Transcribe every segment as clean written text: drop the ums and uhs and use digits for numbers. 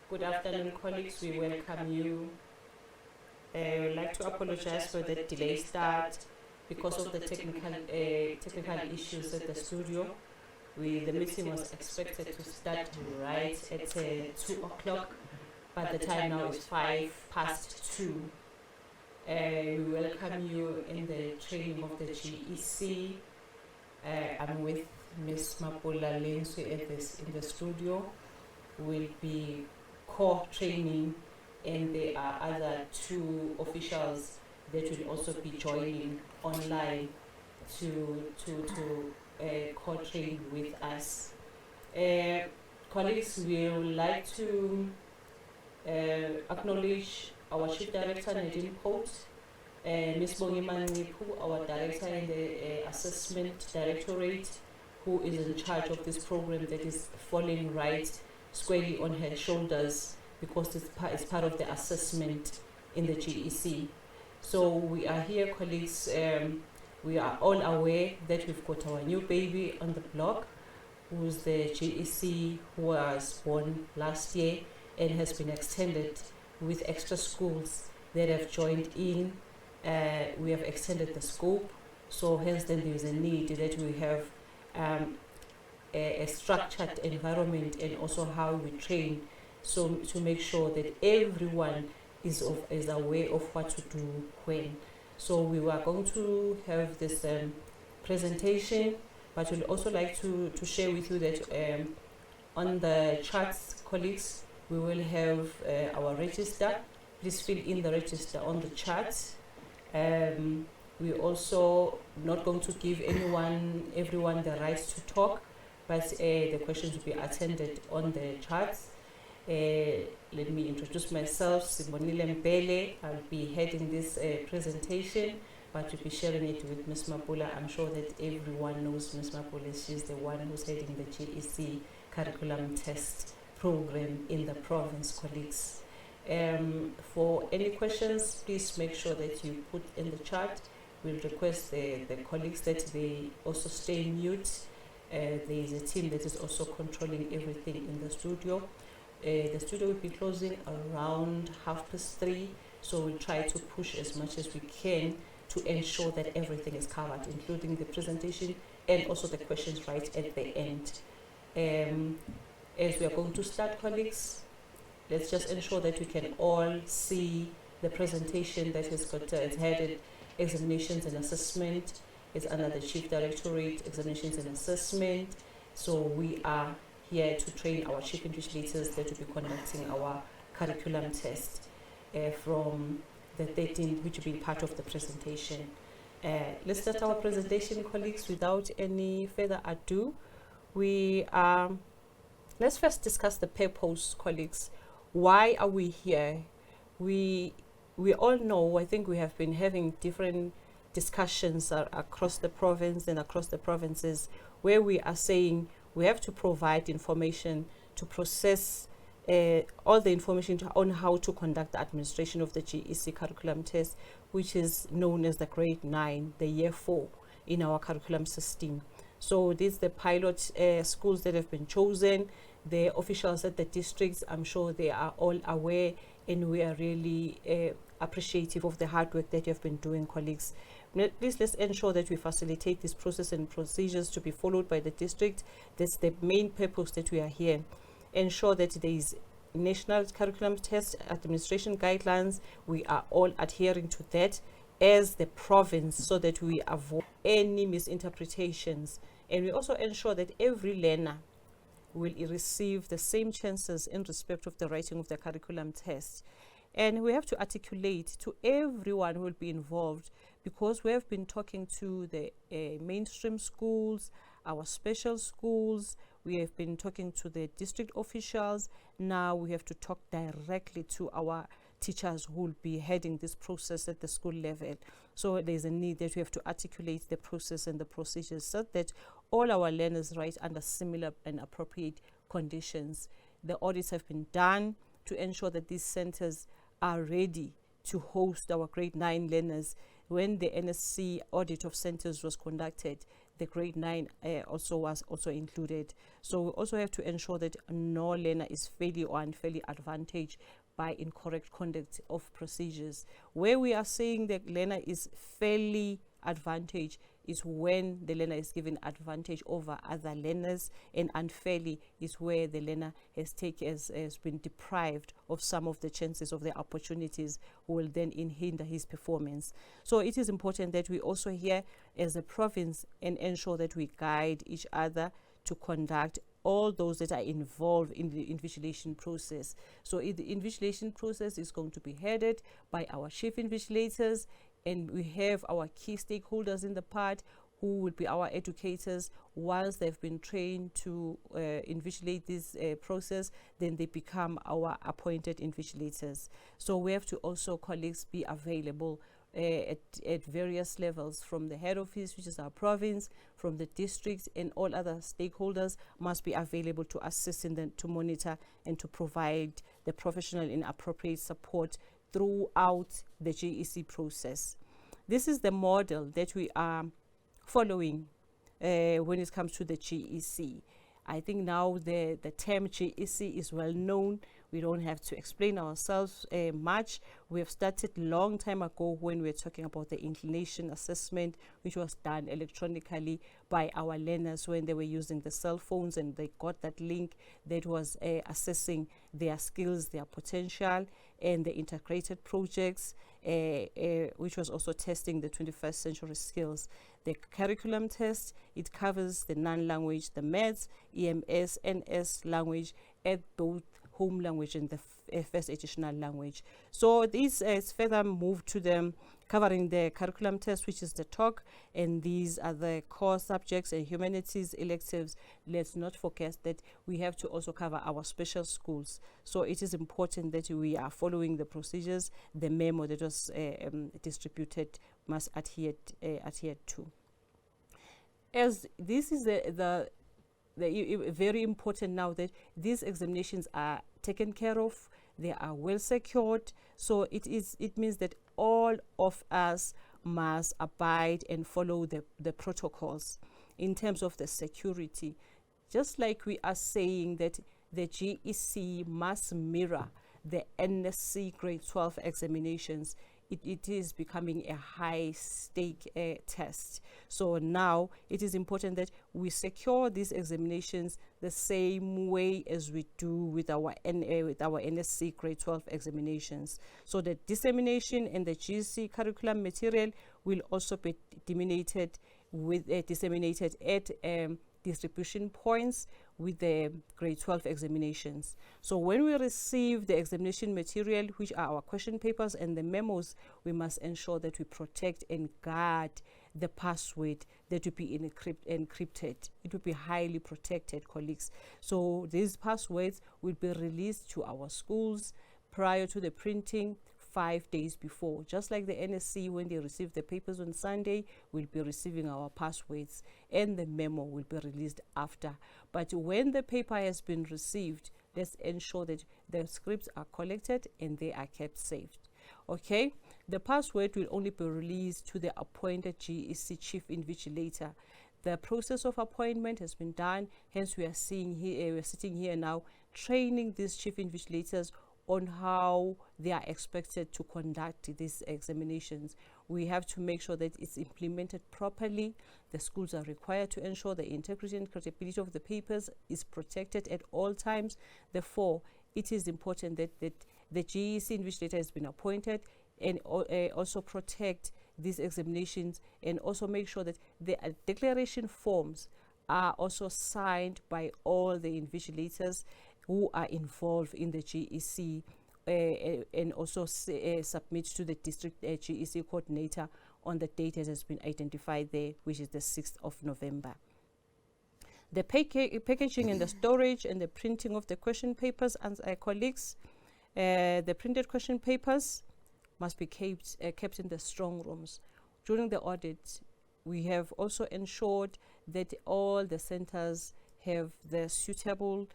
Good afternoon, colleagues. We welcome you. I would like to apologize for the delay start because of the technical issues at the studio. The meeting was expected to start right at 2 o'clock, but the time now is 2:05. We welcome you in the training of the GEC. I'm with Ms. Mapula Lensu in the studio. We'll be co-training, and there are other two officials that will also be joining online to co-train with us. Colleagues, we would like to acknowledge our Chief Director, Nadine Pote, Ms. Bongiman Nipu, our Director in the Assessment Directorate, who is in charge of this program that is falling right squarely on her shoulders because it's part of the assessment in the GEC. So we are here, colleagues. We are all aware that we've got our new baby on the block, who's the GEC, who was born last year and has been extended with extra schools that have joined in. We have extended the scope, so hence then there is a need that we have a structured environment and also how we train, so to make sure that everyone is aware of what to do when. So we were going to have this presentation, but we'd also like to share with you that on the charts, colleagues, we will have our register. Please fill in the register on the charts. We're also not going to give everyone the right to talk, but the questions will be attended on the charts. Let me introduce myself, Sibonile Mbele. I'll be heading this presentation, but we'll be sharing it with Ms. Mapula. I'm sure that everyone knows Ms. Mapula. She's the one who's heading the GEC curriculum test program in the province, colleagues. For any questions, please make sure that you put in the chat. We'll request the colleagues that they also stay mute. There is a team that is also controlling everything in the studio. The studio will be closing around 3:30, so we'll try to push as much as we can to ensure that everything is covered, including the presentation and also the questions right at the end. As we are going to start, colleagues, let's just ensure that we can all see the presentation that has got it's headed Examinations and Assessment. It's under the Chief Directorate, Examinations and Assessment. So we are here to train our chief invigilators that will be conducting our curriculum test from the 13th, which will be part of the presentation. Let's start our presentation, colleagues, without any further ado. Let's first discuss the purpose, colleagues. Why are we here? We all know, I think we have been having different discussions across the province and across the provinces, where we are saying we have to provide information to process all the information on how to conduct the administration of the GEC curriculum test, which is known as the grade 9, the year 4 in our curriculum system. So these are the pilot schools that have been chosen. The officials at the districts, I'm sure they are all aware, and we are really appreciative of the hard work that you have been doing, colleagues. Please, let's ensure that we facilitate this process and procedures to be followed by the district. That's the main purpose that we are here. Ensure that there is national curriculum test administration guidelines. We are all adhering to that as the province, so that we avoid any misinterpretations. And we also ensure that every learner will receive the same chances in respect of the writing of the curriculum test. And we have to articulate to everyone who will be involved, because we have been talking to the mainstream schools, our special schools, we have been talking to the district officials. Now we have to talk directly to our teachers who will be heading this process at the school level. So there's a need that we have to articulate the process and the procedures so that all our learners write under similar and appropriate conditions. The audits have been done to ensure that these centers are ready to host our grade 9 learners. When the NSC audit of centers was conducted, the grade 9 also was also included. So we also have to ensure that no learner is fairly or unfairly advantaged by incorrect conduct of procedures. Where we are saying the learner is fairly advantaged is when the learner is given advantage over other learners, and unfairly is where the learner has been deprived of some of the chances of the opportunities, who will then hinder his performance. So it is important that we also here as a province and ensure that we guide each other to conduct all those that are involved in the invigilation process. So the invigilation process is going to be headed by our chief invigilators, and we have our key stakeholders in the part who will be our educators. Once they've been trained to invigilate this process, then they become our appointed invigilators. So we have to also, colleagues, be available at various levels, from the head office, which is our province, from the district, and all other stakeholders must be available to assist in them, to monitor and to provide the professional and appropriate support throughout the GEC process. This is the model that we are following when it comes to the GEC. I think now the term GEC is well known. We don't have to explain ourselves much. We have started long time ago when we were talking about the inclination assessment, which was done electronically by our learners when they were using the cell phones, and they got that link that was assessing their skills, their potential, and the integrated projects, which was also testing the 21st century skills. The curriculum test, it covers the non-language, the maths, EMS, NS language at both home language and the first additional language. So this is further moved to them covering the curriculum test, which is the talk, and these are the core subjects and humanities electives. Let's not forget that we have to also cover our special schools. So it is important that we are following the procedures. The memo that was distributed must adhere to. As this is the very important now that these examinations are taken care of, they are well secured. So it means that all of us must abide and follow the protocols in terms of the security. Just like we are saying that the GEC must mirror the NSC grade 12 examinations, it is becoming a high stake test. So now it is important that we secure these examinations the same way as we do with our NSC grade 12 examinations. So the dissemination and the GC curriculum material will also be disseminated at distribution points with the grade 12 examinations. So when we receive the examination material, which are our question papers and the memos, we must ensure that we protect and guard the password that will be encrypted. It will be highly protected, colleagues. So these passwords will be released to our schools prior to the printing, 5 days before. Just like the NSC, when they receive the papers on Sunday, we'll be receiving our passwords, and the memo will be released after. But when the paper has been received, let's ensure that the scripts are collected and they are kept safe. Okay, the password will only be released to the appointed GEC chief invigilator. The process of appointment has been done, hence we are sitting here now training these chief invigilators on how they are expected to conduct these examinations. We have to make sure that it's implemented properly. The schools are required to ensure the integrity and credibility of the papers is protected at all times. Therefore, it is important that the GEC invigilator has been appointed and also protect these examinations, and also make sure that the declaration forms are also signed by all the invigilators who are involved in the GEC, and also submit to the district GEC coordinator on the date that has been identified there, which is the 6th of November. The packaging and the storage and the printing of the question papers, and colleagues, the printed question papers must be kept in the strong rooms. During the audit, we have also ensured that all the centers have the suitable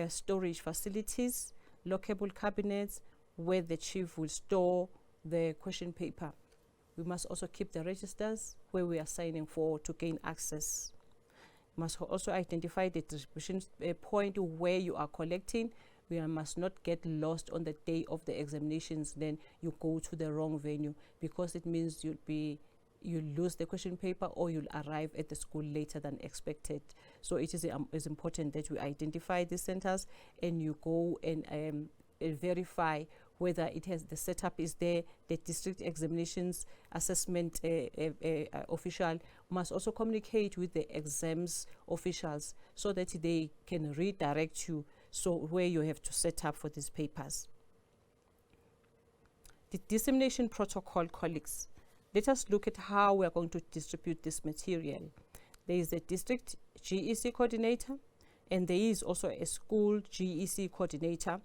storage facilities, lockable cabinets where the chief will store the question paper. We must also keep the registers where we are signing for to gain access. Must also identify the distribution point where you are collecting. We must not get lost on the day of the examinations, then you go to the wrong venue, because it means you lose the question paper, or you'll arrive at the school later than expected. So it is important that we identify the centers, and you go and verify whether it has the setup is there. The district examinations assessment official must also communicate with the exams officials so that they can redirect you so where you have to set up for these papers. The dissemination protocol, colleagues. Let us look at how we are going to distribute this material. There is a district GEC coordinator, and there is also a school GEC coordinator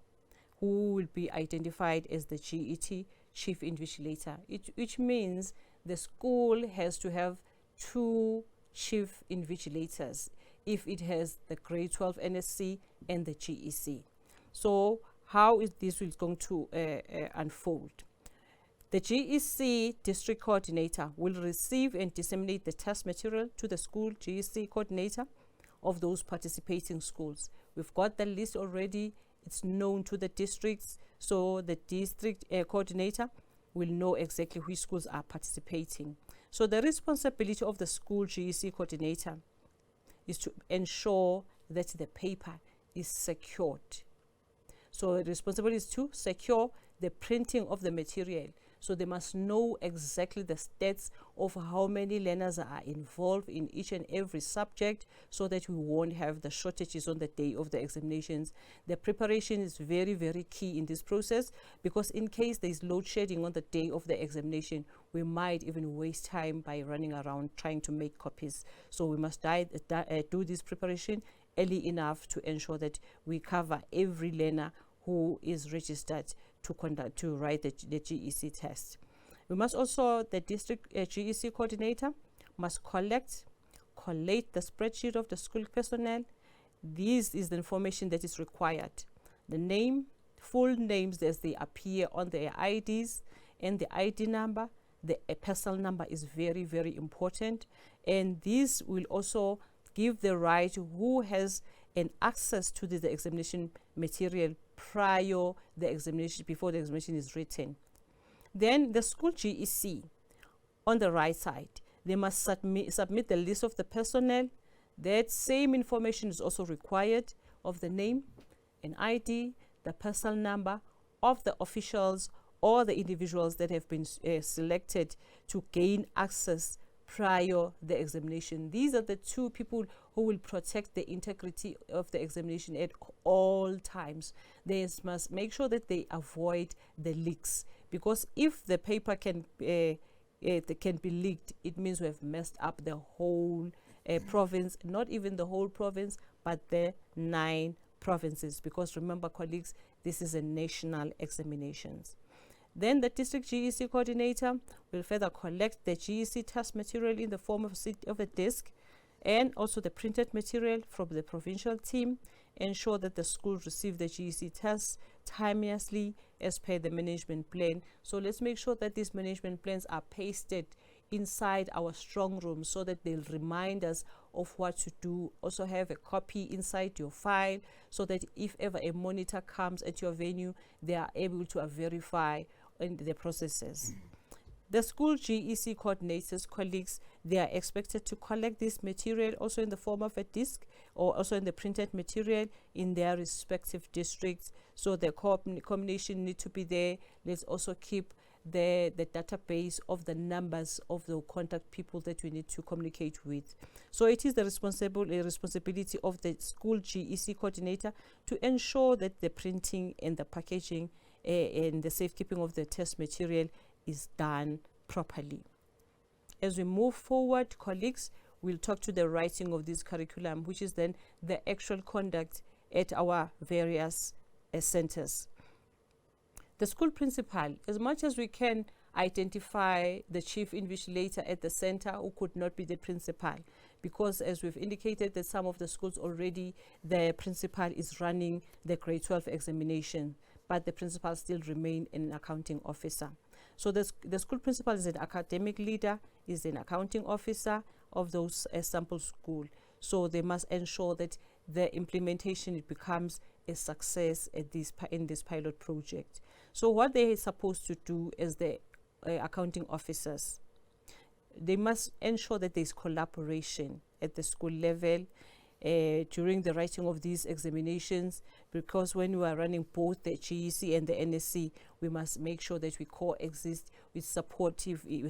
who will be identified as the GET chief invigilator, which means the school has to have 2 chief invigilators if it has the grade 12 NSC and the GEC. So how is this going to unfold? The GEC district coordinator will receive and disseminate the test material to the school GEC coordinator of those participating schools. We've got the list already. It's known to the districts, so the district coordinator will know exactly which schools are participating. So the responsibility of the school GEC coordinator is to ensure that the paper is secured. So the responsibility is to secure the printing of the material. So they must know exactly the stats of how many learners are involved in each and every subject, so that we won't have the shortages on the day of the examinations. The preparation is very, very key in this process, because in case there is load shedding on the day of the examination, we might even waste time by running around trying to make copies. So we must do this preparation early enough to ensure that we cover every learner who is registered to write the GEC test. We must also, the district GEC coordinator must collate the spreadsheet of the school personnel. This is the information that is required. The name, full names as they appear on their IDs, and the ID number. The personal number is very, very important, and this will also give the right who has an access to the examination material prior the examination, before the examination is written. Then the school GEC, on the right side, they must submit the list of the personnel. That same information is also required of the name, an ID, the personal number of the officials or the individuals that have been selected to gain access prior the examination. These are the 2 people who will protect the integrity of the examination at all times. They must make sure that they avoid the leaks, because if the paper can be leaked, it means we have messed up the whole province, not even the whole province, but the 9 provinces, because remember, colleagues, this is a national examinations. Then the district GEC coordinator will further collect the GEC test material in the form of a disk, and also the printed material from the provincial team. Ensure that the schools receive the GEC tests timeously as per the management plan. So let's make sure that these management plans are pasted inside our strong room, so that they'll remind us of what to do. Also have a copy inside your file, so that if ever a monitor comes at your venue, they are able to verify in the processes. The school GEC coordinators, colleagues, they are expected to collect this material also in the form of a disk, or also in the printed material in their respective districts. So the combination need to be there. Let's also keep the database of the numbers of the contact people that we need to communicate with. So it is the responsibility of the school GEC coordinator to ensure that the printing and the packaging and the safekeeping of the test material is done properly. As we move forward, colleagues, we'll talk to the writing of this curriculum, which is then the actual conduct at our various centers. The school principal, as much as we can identify the chief invigilator at the center who could not be the principal, because as we've indicated that some of the schools already, the principal is running the grade 12 examination, but the principal still remain an accounting officer. So the school principal is an academic leader, is an accounting officer of those sample school. So they must ensure that the implementation becomes a success in this pilot project. So what they are supposed to do as the accounting officers, they must ensure that there is collaboration at the school level during the writing of these examinations, because when we are running both the GEC and the NSC, we must make sure that we coexist we're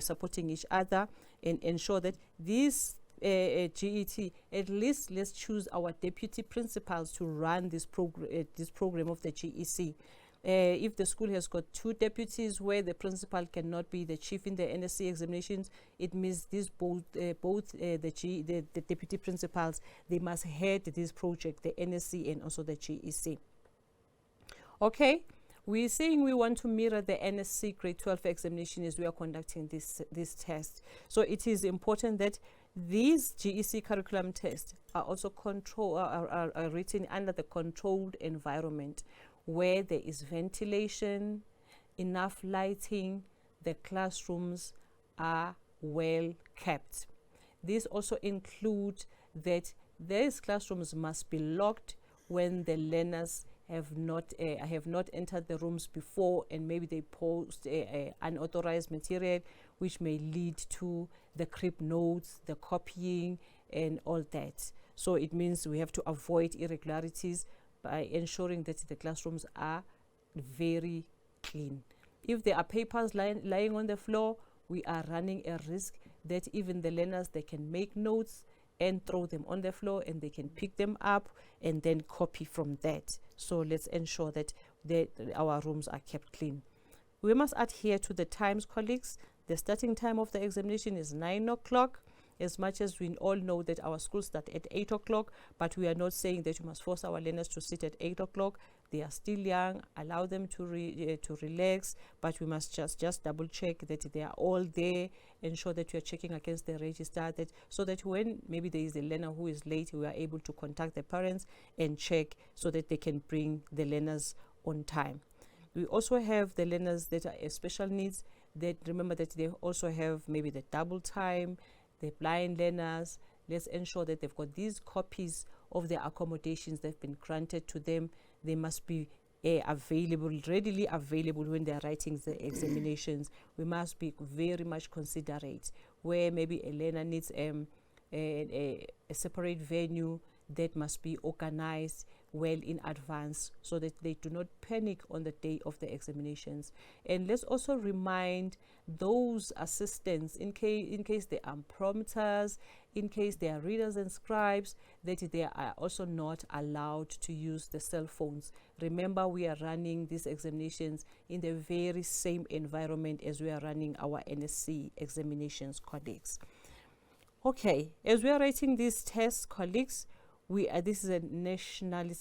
supporting each other, and ensure that these GET, at least let's choose our deputy principals to run this program of the GEC. If the school has got 2 deputies where the principal cannot be the chief in the NSC examinations, it means these both the deputy principals, they must head this project, the NSC and also the GEC. Okay, we're saying we want to mirror the NSC grade 12 examination as we are conducting this test. So it is important that these GEC curriculum tests are also are written under the controlled environment, where there is ventilation, enough lighting, the classrooms are well kept. This also includes that these classrooms must be locked when the learners have not entered the rooms before, and maybe they post unauthorized material, which may lead to the crib notes, the copying, and all that. So it means we have to avoid irregularities by ensuring that the classrooms are very clean. If there are papers lying on the floor, we are running a risk that even the learners, they can make notes and throw them on the floor, and they can pick them up and then copy from that. So let's ensure that our rooms are kept clean. We must adhere to the times, colleagues. The starting time of the examination is 9 o'clock. As much as we all know that our schools start at 8 o'clock, but we are not saying that we must force our learners to sit at 8 o'clock. They are still young, allow them to relax, but we must just double check that they are all there, ensure that we are checking against the register, so that when maybe there is a learner who is late, we are able to contact the parents and check so that they can bring the learners on time. We also have the learners that are special needs, that remember that they also have maybe the double time, the blind learners. Let's ensure that they've got these copies of the accommodations that have been granted to them. They must be readily available when they are writing the examinations. We must be very much considerate where maybe a learner needs a separate venue that must be organized well in advance, so that they do not panic on the day of the examinations. And let's also remind those assistants, in case they are prompters, in case they are readers and scribes, that they are also not allowed to use the cell phones. Remember, we are running these examinations in the very same environment as we are running our NSC examinations, colleagues. Okay, as we are writing these tests, colleagues, this is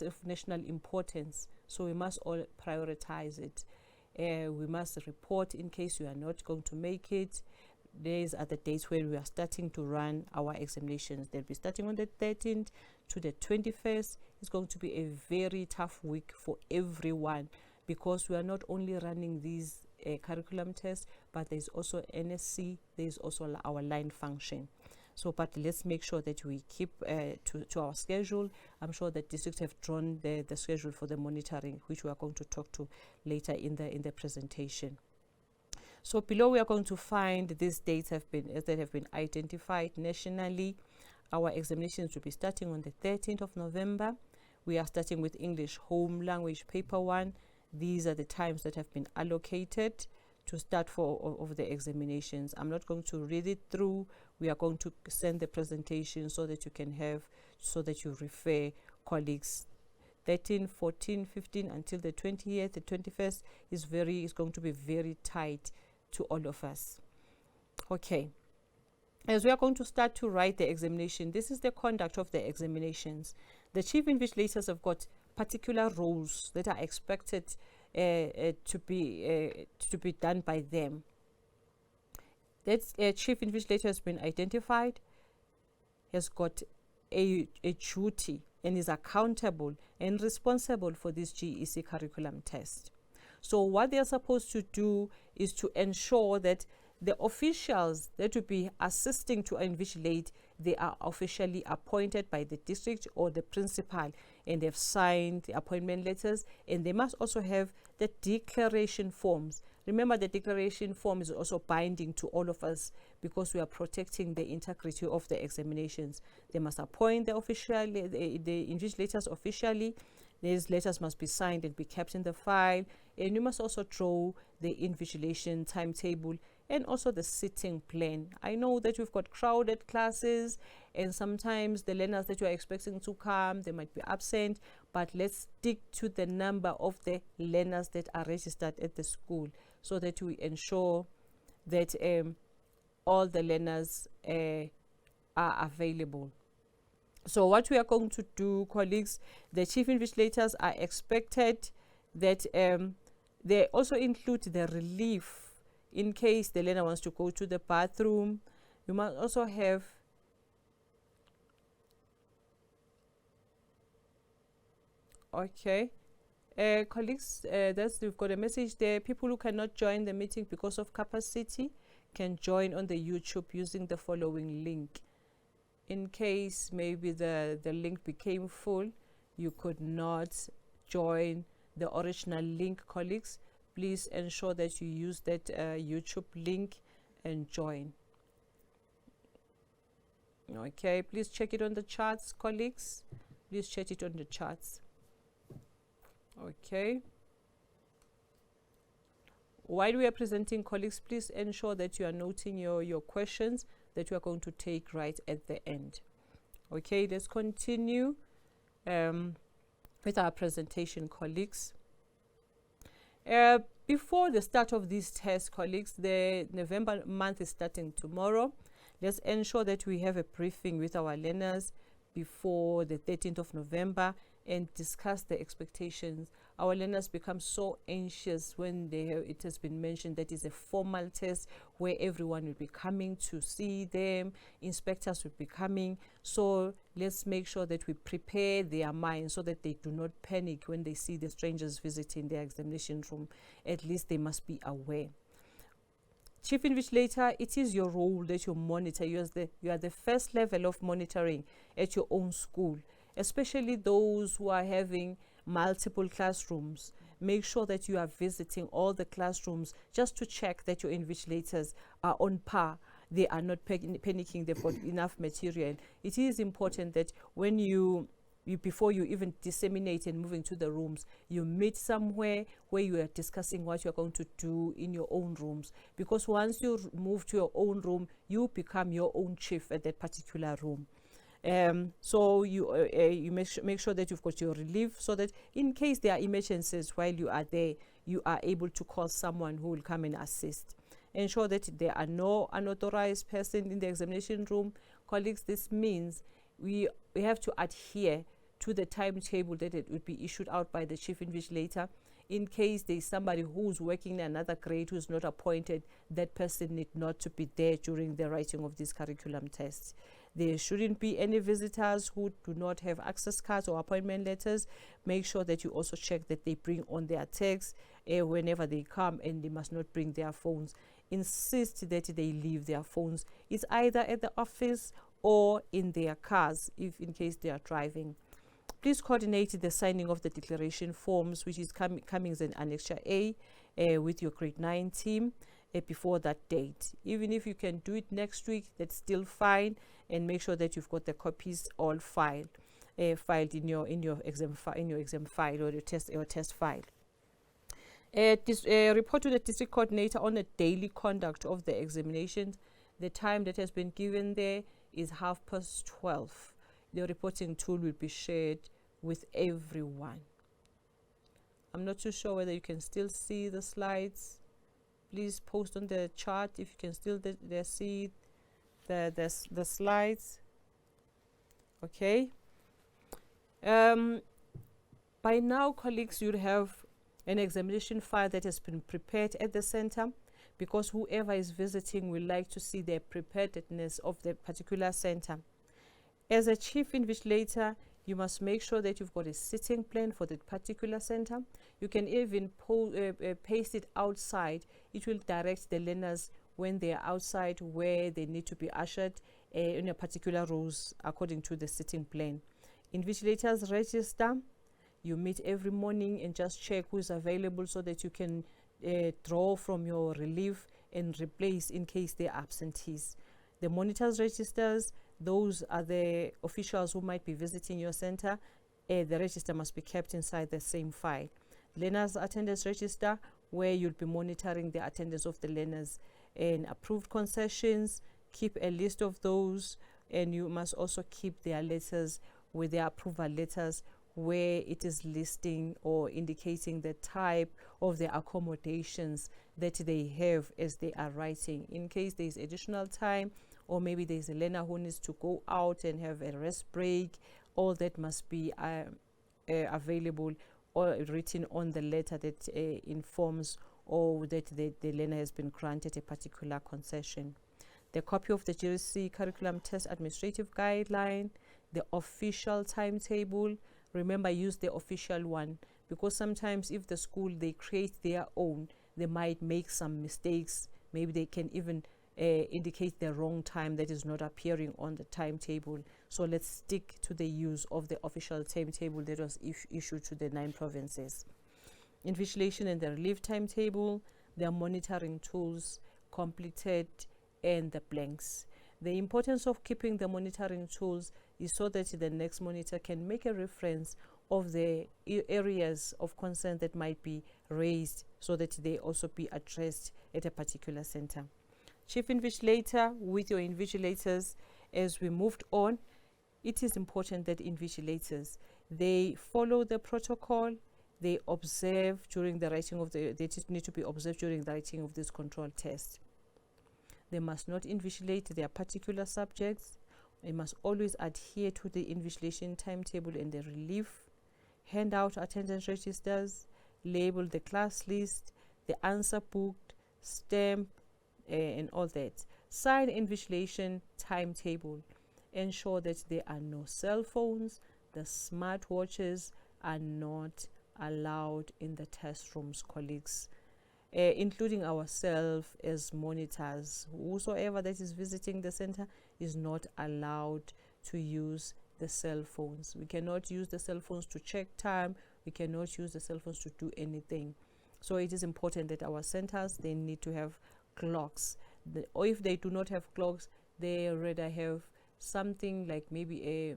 of national importance, so we must all prioritize it. We must report in case we are not going to make it. These are the dates when we are starting to run our examinations. They'll be starting on the 13th to the 21st. It's going to be a very tough week for everyone, because we are not only running these curriculum tests, but there's also NSC, there's also our line function. So, but let's make sure that we keep to our schedule. I'm sure that districts have drawn the schedule for the monitoring, which we are going to talk to later in the presentation. So below we are going to find these dates that have been identified nationally. Our examinations will be starting on the 13th of November. We are starting with English Home Language Paper 1. These are the times that have been allocated to start of the examinations. I'm not going to read it through. We are going to send the presentation so that you can have, so that you refer, colleagues. 13, 14, 15 until the 20th, the 21st is going to be very tight to all of us. Okay, as we are going to start to write the examination, this is the conduct of the examinations. The chief invigilators have got particular roles that are expected to be done by them. That chief invigilator has been identified, has got a duty, and is accountable and responsible for this GEC curriculum test. So what they are supposed to do is to ensure that the officials that will be assisting to invigilate, they are officially appointed by the district or the principal, and they've signed the appointment letters, and they must also have the declaration forms. Remember, the declaration form is also binding to all of us because we are protecting the integrity of the examinations. They must appoint the invigilators officially. These letters must be signed and be kept in the file, and you must also draw the invigilation timetable and also the sitting plan. I know that we've got crowded classes, and sometimes the learners that you are expecting to come, they might be absent, but let's stick to the number of the learners that are registered at the school so that we ensure that all the learners are available. So what we are going to do, colleagues, the chief invigilators are expected that they also include the relief in case the learner wants to go to the bathroom. You must also have colleagues, we've got a message there. People who cannot join the meeting because of capacity can join on the YouTube using the following link. In case maybe the link became full, you could not join the original link, colleagues, please ensure that you use that YouTube link and join. Okay, please check it on the charts, colleagues. Please check it on the charts. Okay. While we are presenting, colleagues, please ensure that you are noting your questions that we are going to take right at the end. Okay, let's continue with our presentation, colleagues. Before the start of these tests, colleagues, the November month is starting tomorrow. Let's ensure that we have a briefing with our learners before the 13th of November and discuss the expectations. Our learners become so anxious when it has been mentioned that it's a formal test where everyone will be coming to see them, inspectors will be coming. So let's make sure that we prepare their minds so that they do not panic when they see the strangers visiting their examination room. At least they must be aware. Chief Invigilator, it is your role that you monitor. You are the first level of monitoring at your own school, especially those who are having multiple classrooms. Make sure that you are visiting all the classrooms just to check that your invigilators are on par. They are not panicking, they've got enough material. It is important that when before you even disseminate and move into the rooms, you meet somewhere where you are discussing what you're going to do in your own rooms, because once you move to your own room, you become your own chief at that particular room. So you make sure that you've got your relief, so that in case there are emergencies while you are there, you are able to call someone who will come and assist. Ensure that there are no unauthorized person in the examination room. Colleagues, this means we have to adhere to the timetable that it would be issued out by the chief invigilator. In case there is somebody who's working in another grade who's not appointed, that person need not to be there during the writing of these curriculum tests. There shouldn't be any visitors who do not have access cards or appointment letters. Make sure that you also check that they bring on their tags whenever they come, and they must not bring their phones. Insist that they leave their phones. It's either at the office or in their cars, if in case they are driving. Please coordinate the signing of the declaration forms, which is coming as an Annexure A with your grade 9 team before that date. Even if you can do it next week, that's still fine, and make sure that you've got the copies all filed in your exam file or your test file. Report to the district coordinator on the daily conduct of the examinations. The time that has been given there is 12:30. The reporting tool will be shared with everyone. I'm not too sure whether you can still see the slides. Please post on the chart if you can still see the slides. Okay. By now, colleagues, you'll have an examination file that has been prepared at the center, because whoever is visiting will like to see the preparedness of the particular center. As a chief invigilator, you must make sure that you've got a sitting plan for that particular center. You can even paste it outside. It will direct the learners when they are outside where they need to be ushered, in a particular rows according to the sitting plan. Invigilators register. You meet every morning and just check who is available so that you can draw from your relief and replace in case they're absentees. The monitors registers, those are the officials who might be visiting your center. The register must be kept inside the same file. Learners attendance register, where you'll be monitoring the attendance of the learners. And approved concessions, keep a list of those, and you must also keep their letters with their approval letters, where it is listing or indicating the type of the accommodations that they have as they are writing. In case there is additional time, or maybe there is a learner who needs to go out and have a rest break, all that must be available or written on the letter that informs or that the learner has been granted a particular concession. The copy of the GRC curriculum test administrative guideline, the official timetable. Remember, use the official one, because sometimes if the school they create their own, they might make some mistakes. Maybe they can even indicate the wrong time that is not appearing on the timetable. So let's stick to the use of the official timetable that was issued to the 9 provinces. Invigilation and the relief timetable, their monitoring tools completed, and the blanks. The importance of keeping the monitoring tools is so that the next monitor can make a reference of the areas of concern that might be raised, so that they also be addressed at a particular center. Chief Invigilator, with your invigilators, as we moved on, it is important that invigilators, they follow the protocol, they observe during the writing of they need to be observed during the writing of this control test. They must not invigilate their particular subjects. They must always adhere to the invigilation timetable and the relief, hand out attendance registers, label the class list, the answer book, stamp, and all that. Sign invigilation timetable. Ensure that there are no cell phones. The smartwatches are not allowed in the test rooms, colleagues. Including ourselves as monitors. Whosoever that is visiting the center is not allowed to use the cell phones. We cannot use the cell phones to check time. We cannot use the cell phones to do anything. So it is important that our centers, they need to have clocks. Or if they do not have clocks, they rather have something like maybe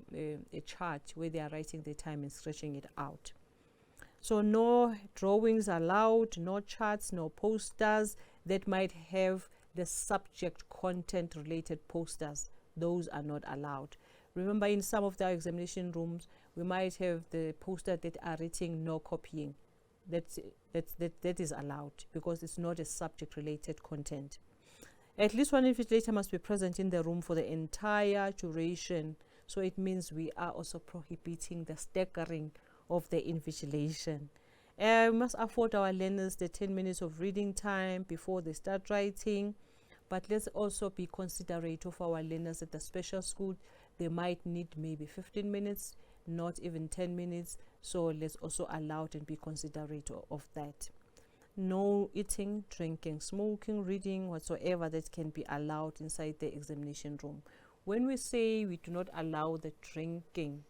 a chart where they are writing the time and stretching it out. So no drawings allowed, no charts, no posters that might have the subject content related posters. Those are not allowed. Remember, in some of the examination rooms, we might have the poster that are written no copying. That is allowed, because it's not a subject related content. At least one invigilator must be present in the room for the entire duration. So it means we are also prohibiting the staggering of the invigilation. We must afford our learners the 10 minutes of reading time before they start writing, but let's also be considerate of our learners at the special school. They might need maybe 15 minutes, not even 10 minutes, so let's also allow and be considerate of that. No eating, drinking, smoking, reading, whatsoever that can be allowed inside the examination room. When we say we do not allow the drinking,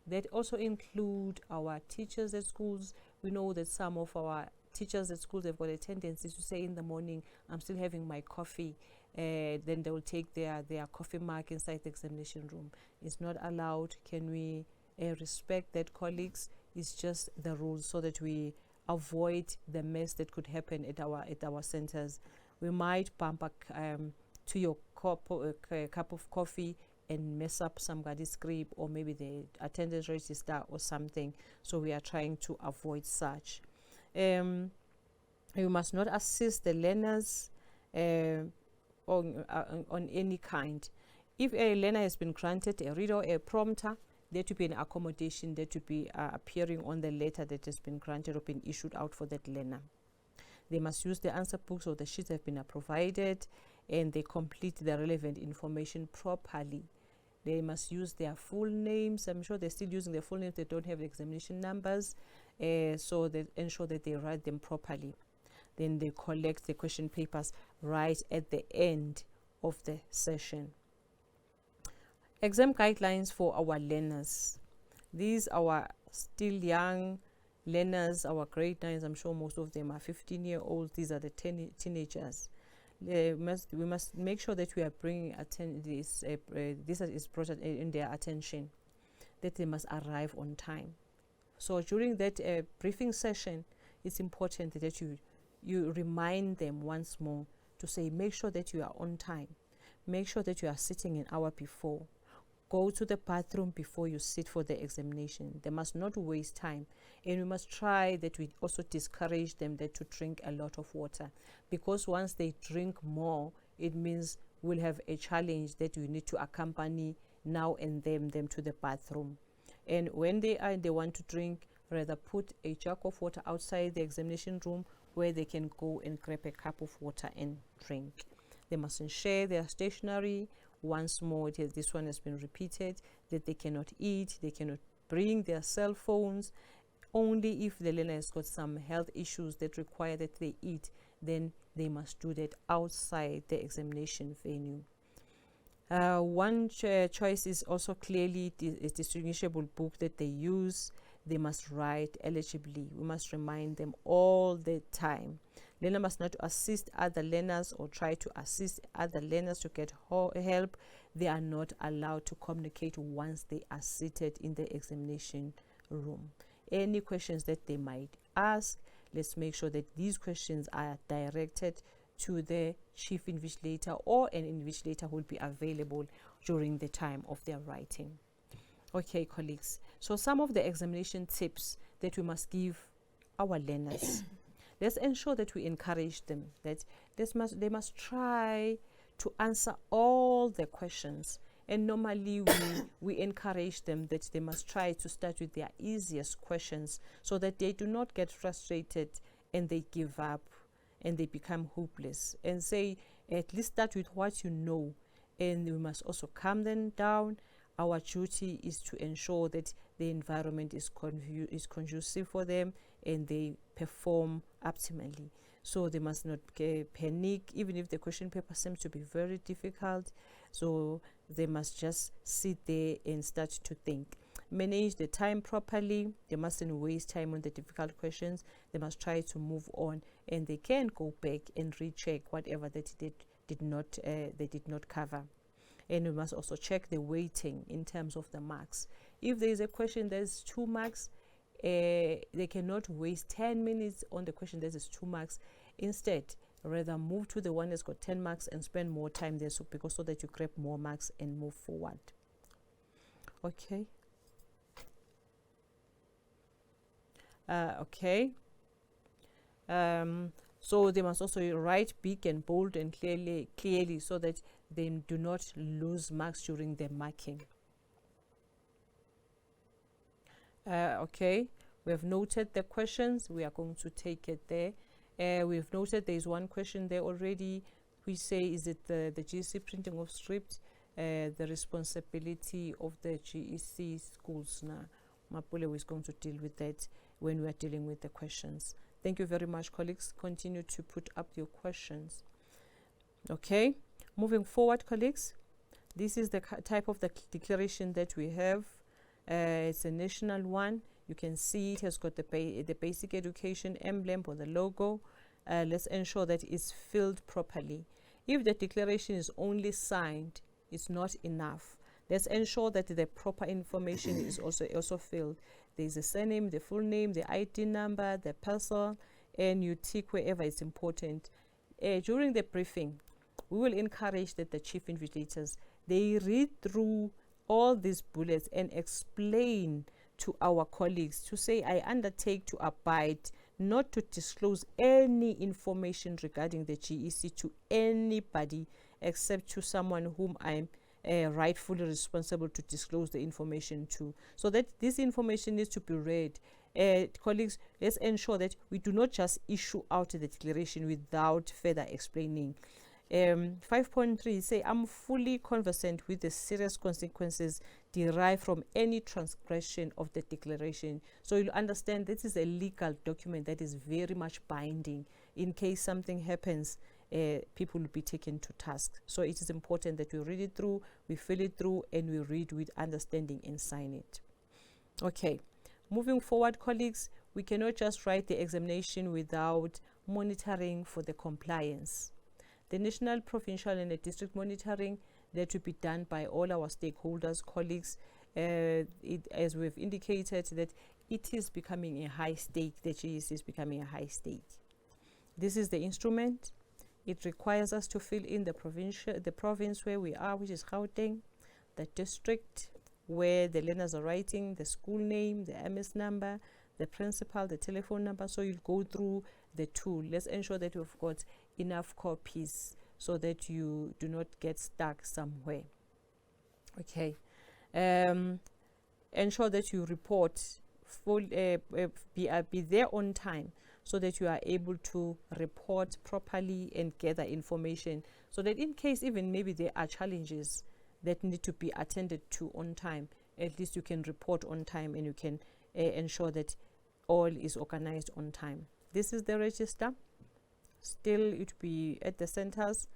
that also include our teachers at schools. We know that some of our teachers at schools have got a tendency to say in the morning, I'm still having my coffee. Then they will take their coffee mug inside the examination room. It's not allowed. Can we respect that, colleagues? It's just the rules, so that we avoid the mess that could happen at our centers. We might bump to your cup of coffee and mess up somebody's script, or maybe the attendance register or something. So we are trying to avoid such. You must not assist the learners on any kind. If a learner has been granted a reader or a prompter, there to be an accommodation that to be appearing on the letter that has been granted or been issued out for that learner. They must use the answer books or the sheets have been provided, and they complete the relevant information properly. They must use their full names. I'm sure they're still using their full names. They don't have the examination numbers, so they ensure that they write them properly. Then they collect the question papers right at the end of the session. Exam guidelines for our learners. These are still young learners, our grade 9s. I'm sure most of them are 15-year-olds. These are the teenagers. We must make sure that we are bringing this is brought in their attention, that they must arrive on time. So during that briefing session, it's important that you remind them once more to say, make sure that you are on time, make sure that you are sitting an hour before, go to the bathroom before you sit for the examination. They must not waste time, and we must try that we also discourage them that to drink a lot of water, because once they drink more, it means we'll have a challenge that we need to accompany now and then them to the bathroom. And when they want to drink, rather put a jug of water outside the examination room where they can go and grab a cup of water and drink. They mustn't share their stationery. Once more, this one has been repeated, that they cannot eat, they cannot bring their cell phones. Only if the learner has got some health issues that require that they eat, then they must do that outside the examination venue. One choice is also clearly a distinguishable book that they use. They must write eligibly. We must remind them all the time. Learner must not assist other learners or try to assist other learners to get help. They are not allowed to communicate once they are seated in the examination room. Any questions that they might ask, let's make sure that these questions are directed to the chief invigilator or an invigilator who will be available during the time of their writing. Okay, colleagues, so some of the examination tips that we must give our learners. Let's ensure that we encourage them, that they must try to answer all the questions. And normally we encourage them that they must try to start with their easiest questions so that they do not get frustrated and they give up and they become hopeless. And say, at least start with what you know. And we must also calm them down. Our duty is to ensure that the environment is conducive for them and they perform optimally. So they must not panic, even if the question paper seems to be very difficult. So they must just sit there and start to think. Manage the time properly. They mustn't waste time on the difficult questions. They must try to move on, and they can go back and recheck whatever that they did not cover. And we must also check the weighting in terms of the marks. If there is a question that is 2 marks, they cannot waste 10 minutes on the question that is 2 marks. Instead, rather move to the one that's got 10 marks and spend more time there, so that you grab more marks and move forward. Okay. So they must also write big and bold and clearly so that they do not lose marks during the marking. Okay, we have noted the questions. We are going to take it there. We've noted there is one question there already. We say, is it the GEC printing of script the responsibility of the GEC schools? Now, Mapule is going to deal with that when we are dealing with the questions. Thank you very much, colleagues. Continue to put up your questions. Okay, moving forward, colleagues. This is the type of the declaration that we have. It's a national one. You can see it has got the basic education emblem or the logo. Let's ensure that it's filled properly. If the declaration is only signed, it's not enough. Let's ensure that the proper information is also filled. There's a surname, the full name, the ID number, the parcel, and you tick wherever it's important. During the briefing, we will encourage that the chief invigilators, they read through all these bullets and explain to our colleagues to say, I undertake to abide not to disclose any information regarding the GEC to anybody except to someone whom I'm rightfully responsible to disclose the information to. So that this information needs to be read. Colleagues, let's ensure that we do not just issue out the declaration without further explaining. 5.3 say, I'm fully conversant with the serious consequences derived from any transgression of the declaration. So you'll understand this is a legal document that is very much binding. In case something happens, people will be taken to task. So it is important that we read it through, we fill it through, and we read with understanding and sign it. Okay, moving forward, colleagues, we cannot just write the examination without monitoring for the compliance. The national, provincial, and the district monitoring that will be done by all our stakeholders, colleagues. As we've indicated, that it is becoming a high stake. The GEC is becoming a high stake. This is the instrument. It requires us to fill in the province where we are, which is Gauteng, the district where the learners are writing, the school name, the MS number, the principal, the telephone number. So you'll go through the tool. Let's ensure that we've got enough copies so that you do not get stuck somewhere. Okay. Ensure that you report full, be there on time, so that you are able to report properly and gather information, so that in case even maybe there are challenges that need to be attended to on time, at least you can report on time and you can ensure that all is organized on time. This is the register. Still, it will be at the centers,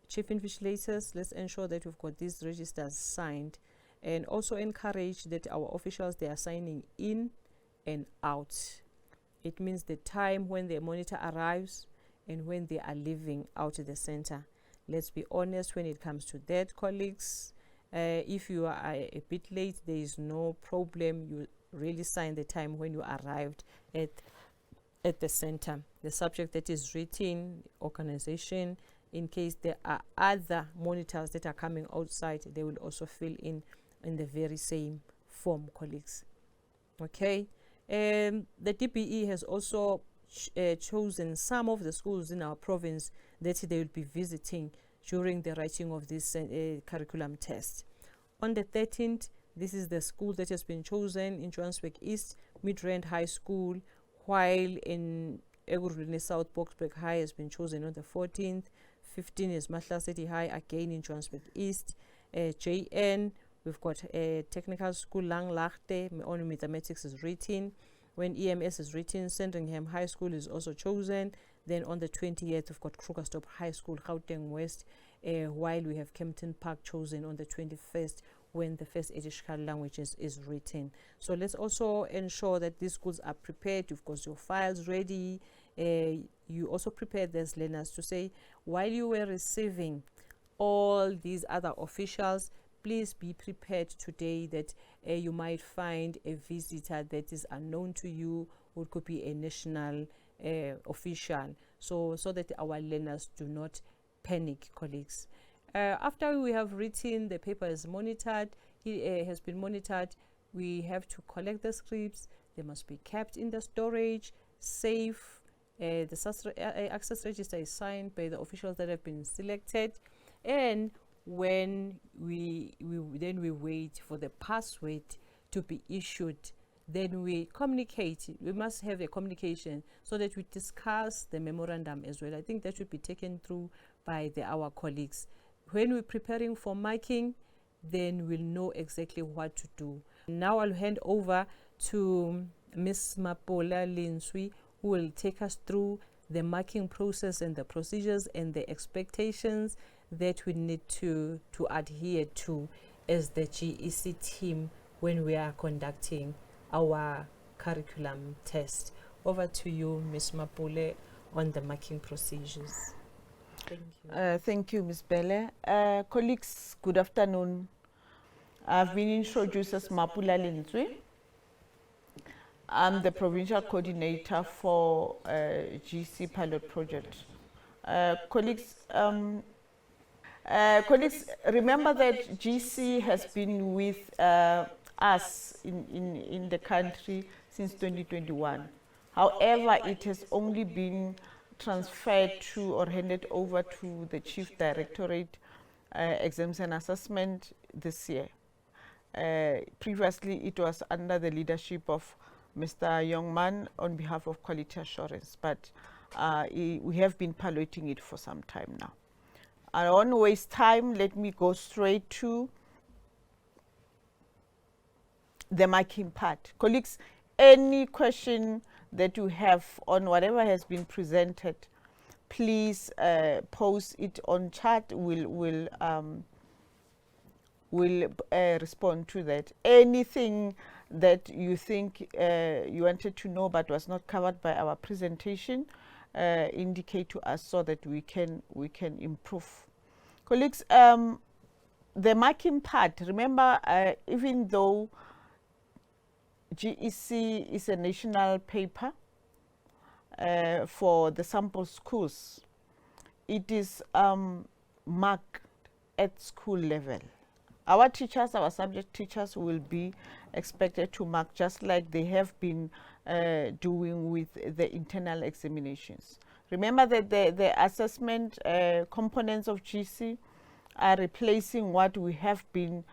chief invigilators. Let's ensure that we've got these registers signed, and also encourage that our officials, they are signing in and out. It means the time when the monitor arrives and when they are leaving out of the center. Let's be honest when it comes to that, colleagues. If you are a bit late, there is no problem. You really sign the time when you arrived at the center. The subject that is written, organization. In case there are other monitors that are coming outside, they will also fill in the very same form, colleagues. Okay. The DBE has also chosen some of the schools in our province that they will be visiting during the writing of this curriculum test. On the 13th, this is the school that has been chosen in Johannesburg East, Midrand High School, while in Ekurhuleni South, Boksburg High has been chosen on the 14th. 15 is Mahla City High, again in Johannesburg East. JN, we've got a technical school, Langlaagte, on mathematics is written. When EMS is written, Sandringham High School is also chosen. Then on the 20th, we've got Krugersdorp High School, Gauteng West, while we have Kempton Park chosen on the 21st, when the first additional language is written. So let's also ensure that these schools are prepared. You've got your files ready. You also prepared as learners to say, while you were receiving all these other officials, please be prepared today that you might find a visitor that is unknown to you, or could be a national official, so that our learners do not panic, colleagues. After we have written, the paper is monitored, it has been monitored, we have to collect the scripts. They must be kept in the storage, safe. The access register is signed by the officials that have been selected, and when we wait for the password to be issued, then we communicate. We must have a communication so that we discuss the memorandum as well. I think that should be taken through by our colleagues. When we're preparing for marking, then we'll know exactly what to do. Now I'll hand over to Ms. Mapola Linswi, who will take us through the marking process and the procedures and the expectations that we need to adhere to as the GEC team when we are conducting our curriculum test. Over to you, Ms. Mapule, on the marking procedures. Thank you. Thank you, Ms. Bele. Colleagues, good afternoon. I've been introduced as Mapula Linzwi. I'm the provincial coordinator for GC pilot project. Colleagues, remember that GC has been with us in the country since 2021. However, it has only been transferred to or handed over to the Chief Directorate Exams and Assessment this year. Previously, it was under the leadership of Mr. Youngman on behalf of Quality Assurance, but we have been piloting it for some time now. I don't want to waste time. Let me go straight to the marking part. Colleagues, any question that you have on whatever has been presented, please post it on chat. We'll respond to that. Anything that you think you wanted to know but was not covered by our presentation, indicate to us so that we can improve. Colleagues, the marking part, remember, even though GEC is a national paper for the sample schools, it is marked at school level. Our teachers, our subject teachers, will be expected to mark just like they have been doing with the internal examinations. Remember that the assessment components of GC are replacing what we have been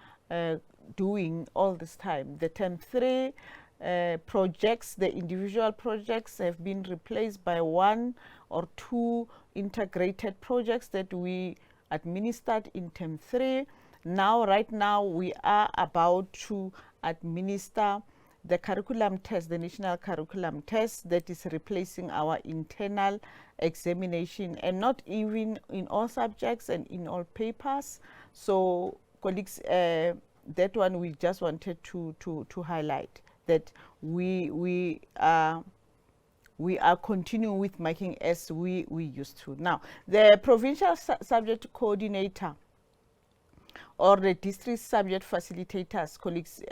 doing all this time. The term 3 projects, the individual projects, have been replaced by 1 or 2 integrated projects that we administered in term 3. Now, right now, we are about to administer the curriculum test, the national curriculum test, that is replacing our internal examination, and not even in all subjects and in all papers. So, colleagues, that one we just wanted to highlight, that we are continuing with marking as we used to. Now, the provincial subject coordinator or the district subject facilitators, colleagues,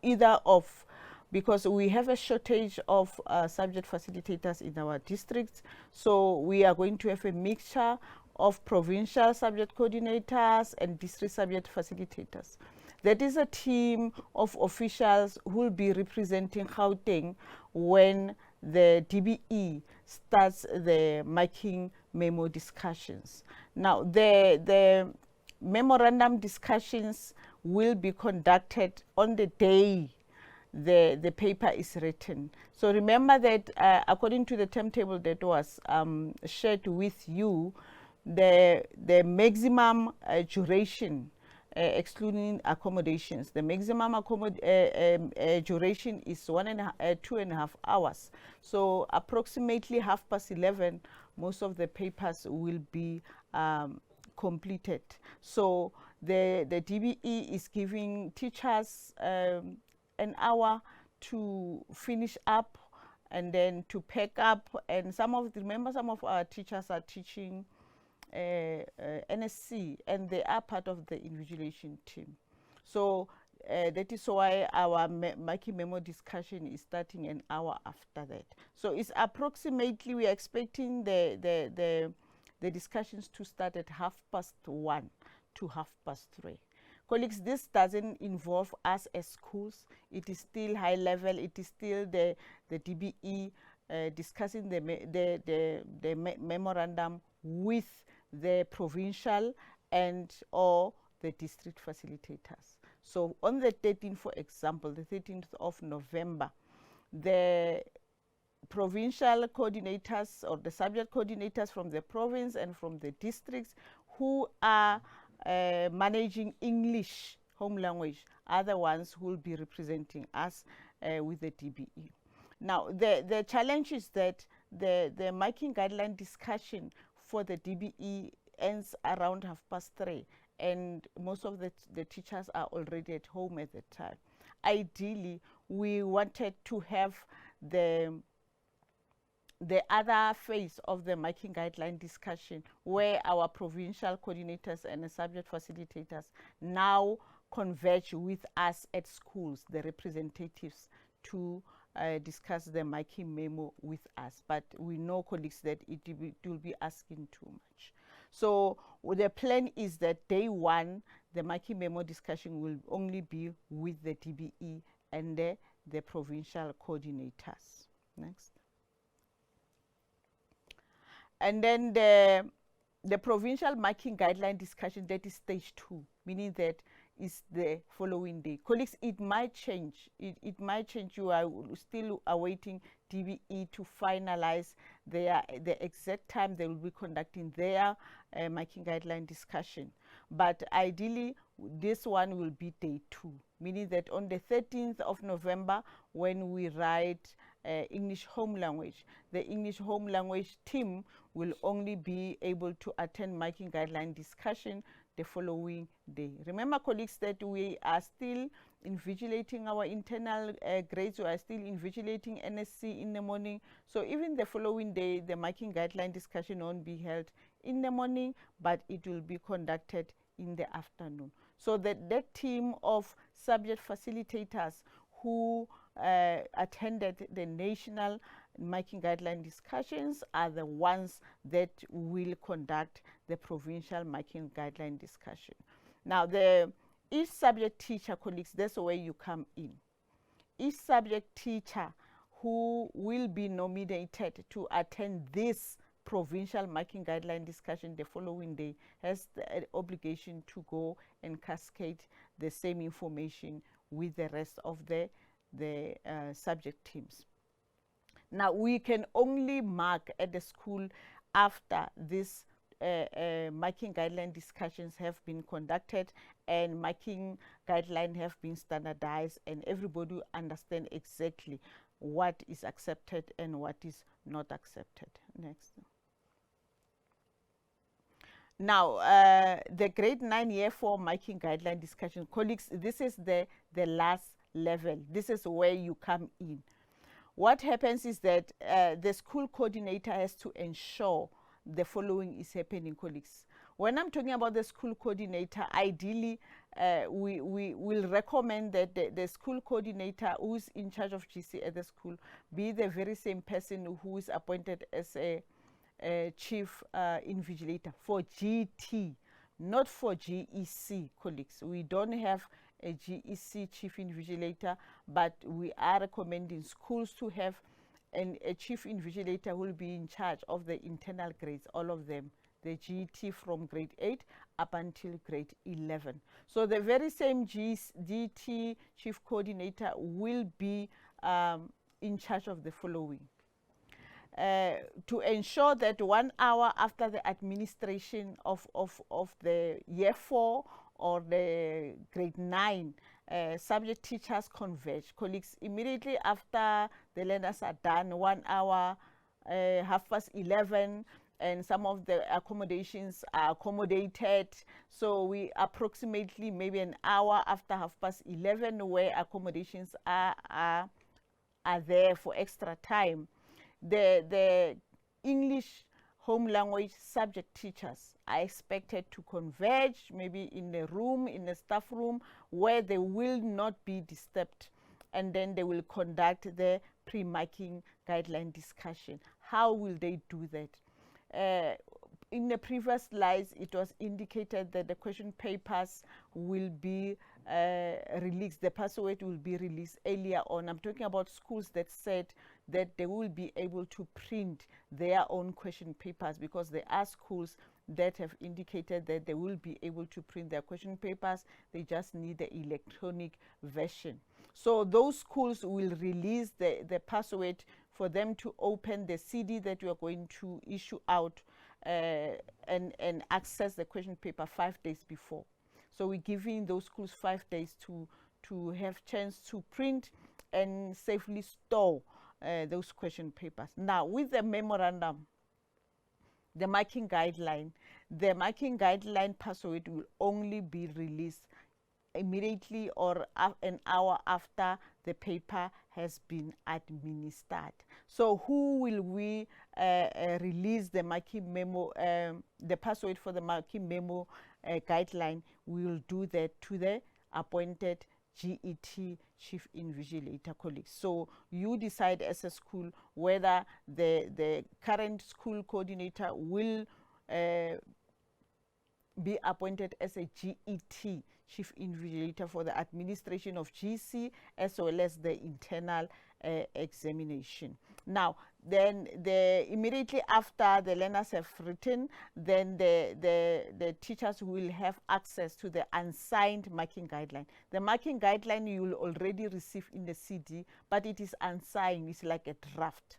either of, because we have a shortage of subject facilitators in our districts, so we are going to have a mixture of provincial subject coordinators and district subject facilitators. That is a team of officials who will be representing Gauteng when the DBE starts the marking memo discussions. Now, the memorandum discussions will be conducted on the day the paper is written. So remember that according to the timetable that was shared with you, the maximum duration, excluding accommodations, the maximum duration is 2.5 hours. So approximately 11:30, most of the papers will be completed. So the DBE is giving teachers an hour to finish up and then to pack up. And remember some of our teachers are teaching NSC, and they are part of the invigilation team. So that is why our marking memo discussion is starting an hour after that. So it's approximately, we are expecting the discussions to start at 1:30 to 3:30. Colleagues, this doesn't involve us as schools. It is still high level. It is still the DBE discussing the memorandum with the provincial and or the district facilitators. So on the 13th, for example, the 13th of November, the provincial coordinators or the subject coordinators from the province and from the districts who are managing English home language are the ones who will be representing us with the DBE. Now, the challenge is that the marking guideline discussion for the DBE ends around 3:30, and most of the teachers are already at home at that time. Ideally, we wanted to have the other phase of the marking guideline discussion where our provincial coordinators and the subject facilitators now converge with us at schools, the representatives, to discuss the marking memo with us. But we know, colleagues, that it will be asking too much. So the plan is that day 1, the marking memo discussion will only be with the DBE and the provincial coordinators. Next. And then the provincial marking guideline discussion, that is stage 2, meaning that is the following day. Colleagues, it might change. It might change. You are still awaiting DBE to finalize the exact time they will be conducting their marking guideline discussion. but ideally this one will be day 2, meaning that on the 13th of November, when we write English home language, the English home language team will only be able to attend marking guideline discussion the following day. Remember, colleagues, that we are still invigilating our internal grades. We are still invigilating NSC in the morning. So even the following day, the marking guideline discussion won't be held in the morning, but it will be conducted in the afternoon. So that team of subject facilitators who attended the national marking guideline discussions are the ones that will conduct the provincial marking guideline discussion. Now, each subject teacher, colleagues, that's where you come in. Each subject teacher who will be nominated to attend this provincial marking guideline discussion the following day has the obligation to go and cascade the same information with the rest of the subject teams. Now, we can only mark at the school after this marking guideline discussions have been conducted and marking guidelines have been standardized, and everybody understand exactly what is accepted and what is not accepted. Next. Now, the grade 9 year 4 marking guideline discussion, colleagues, this is the last level. This is where you come in. What happens is that the school coordinator has to ensure the following is happening, colleagues. When I'm talking about the school coordinator, ideally, we will recommend that the school coordinator who is in charge of GC at the school be the very same person who is appointed as a chief invigilator for GT, not for GEC, colleagues. We don't have a GEC chief invigilator, but we are recommending schools to have a chief invigilator who will be in charge of the internal grades, all of them, the GT from grade 8 up until grade 11. So the very same GT chief coordinator will be in charge of the following. To ensure that 1 hour after the administration of the year 4 or the grade 9, subject teachers converge. Colleagues, immediately after the learners are done, 1 hour, 11:30, and some of the accommodations are accommodated. So we approximately maybe an hour after 11:30 where accommodations are there for extra time. The English home language subject teachers are expected to converge maybe in a room, in a staff room, where they will not be disturbed, and then they will conduct the pre-marking guideline discussion. How will they do that? In the previous slides, it was indicated that the question papers will be released, the password will be released earlier on. I'm talking about schools that said that they will be able to print their own question papers, because there are schools that have indicated that they will be able to print their question papers. They just need the electronic version. So those schools will release the password for them to open the CD that we are going to issue out and access the question paper 5 days before. So we're giving those schools 5 days to have chance to print and safely store those question papers. Now, with the memorandum, the marking guideline password will only be released immediately or an hour after the paper has been administered. So who will we release the marking memo, the password for the marking memo guideline? We will do that to the appointed GET chief invigilator colleagues. So you decide as a school whether the current school coordinator will be appointed as a GET chief invigilator for the administration of GC as well as the internal examination. Now, then immediately after the learners have written, then the teachers will have access to the unsigned marking guideline. The marking guideline you will already receive in the CD, but it is unsigned. It's like a draft.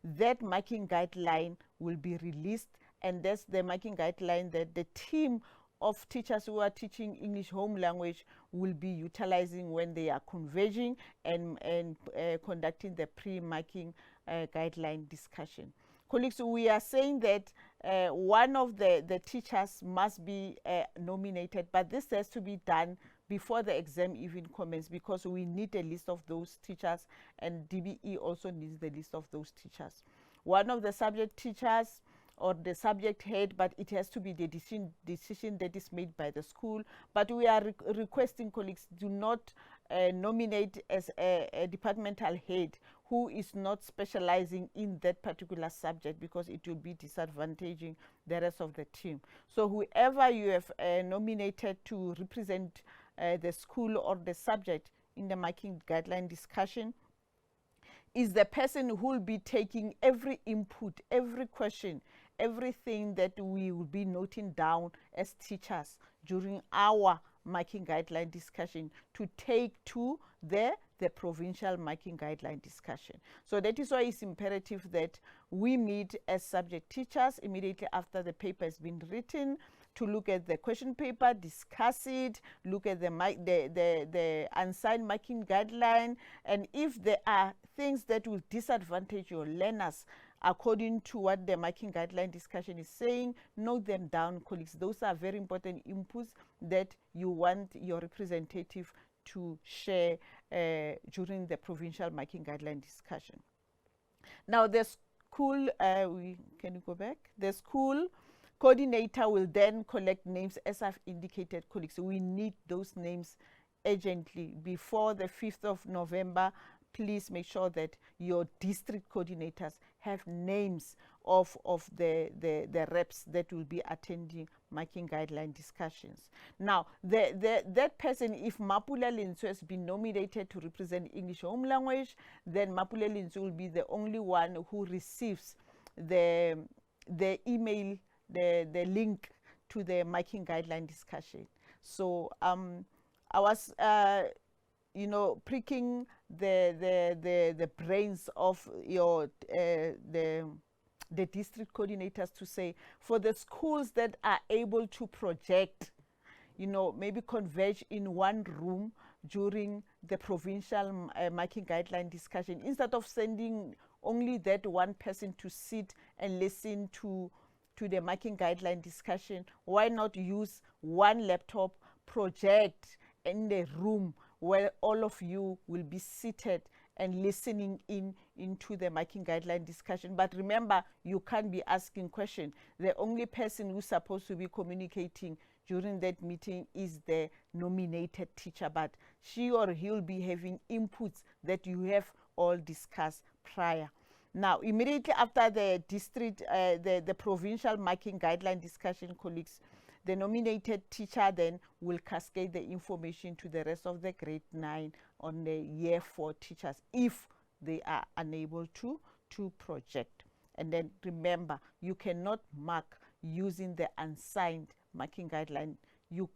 That marking guideline will be released, and that's the marking guideline that the team of teachers who are teaching English home language will be utilizing when they are converging and conducting the pre-marking guideline discussion. Colleagues, we are saying that one of the teachers must be nominated, but this has to be done before the exam even commences, because we need a list of those teachers, and DBE also needs the list of those teachers. One of the subject teachers or the subject head, but it has to be the decision that is made by the school. But we are requesting colleagues, do not nominate as a departmental head who is not specializing in that particular subject, because it will be disadvantaging the rest of the team. So whoever you have nominated to represent the school or the subject in the marking guideline discussion is the person who will be taking every input, every question, everything that we will be noting down as teachers during our marking guideline discussion to take to the provincial marking guideline discussion. So that is why it's imperative that we meet as subject teachers immediately after the paper has been written to look at the question paper, discuss it, look at the unsigned marking guideline, and if there are things that will disadvantage your learners according to what the marking guideline discussion is saying, note them down, colleagues. Those are very important inputs that you want your representative to share during the provincial marking guideline discussion. Now the school, can you go back? The school coordinator will then collect names, as I've indicated, colleagues. We need those names urgently before the 5th of November. Please make sure that your district coordinators have names of the reps that will be attending marking guideline discussions. Now, that person, if Mapula Linsu has been nominated to represent English home language, then Mapula Linsu will be the only one who receives the email, the link to the marking guideline discussion. So I was pricking the brains of your the district coordinators to say, for the schools that are able to project, maybe converge in one room during the provincial marking guideline discussion, instead of sending only that one person to sit and listen to the marking guideline discussion, why not use one laptop, project in the room where all of you will be seated and listening into the marking guideline discussion. But remember, you can't be asking questions. The only person who's supposed to be communicating during that meeting is the nominated teacher, but she or he will be having inputs that you have all discussed prior. Now, immediately after the district, the provincial marking guideline discussion, colleagues, the nominated teacher then will cascade the information to the rest of the grade 9 on the year 4 teachers if they are unable to project. And then remember, you cannot mark using the unsigned marking guideline. You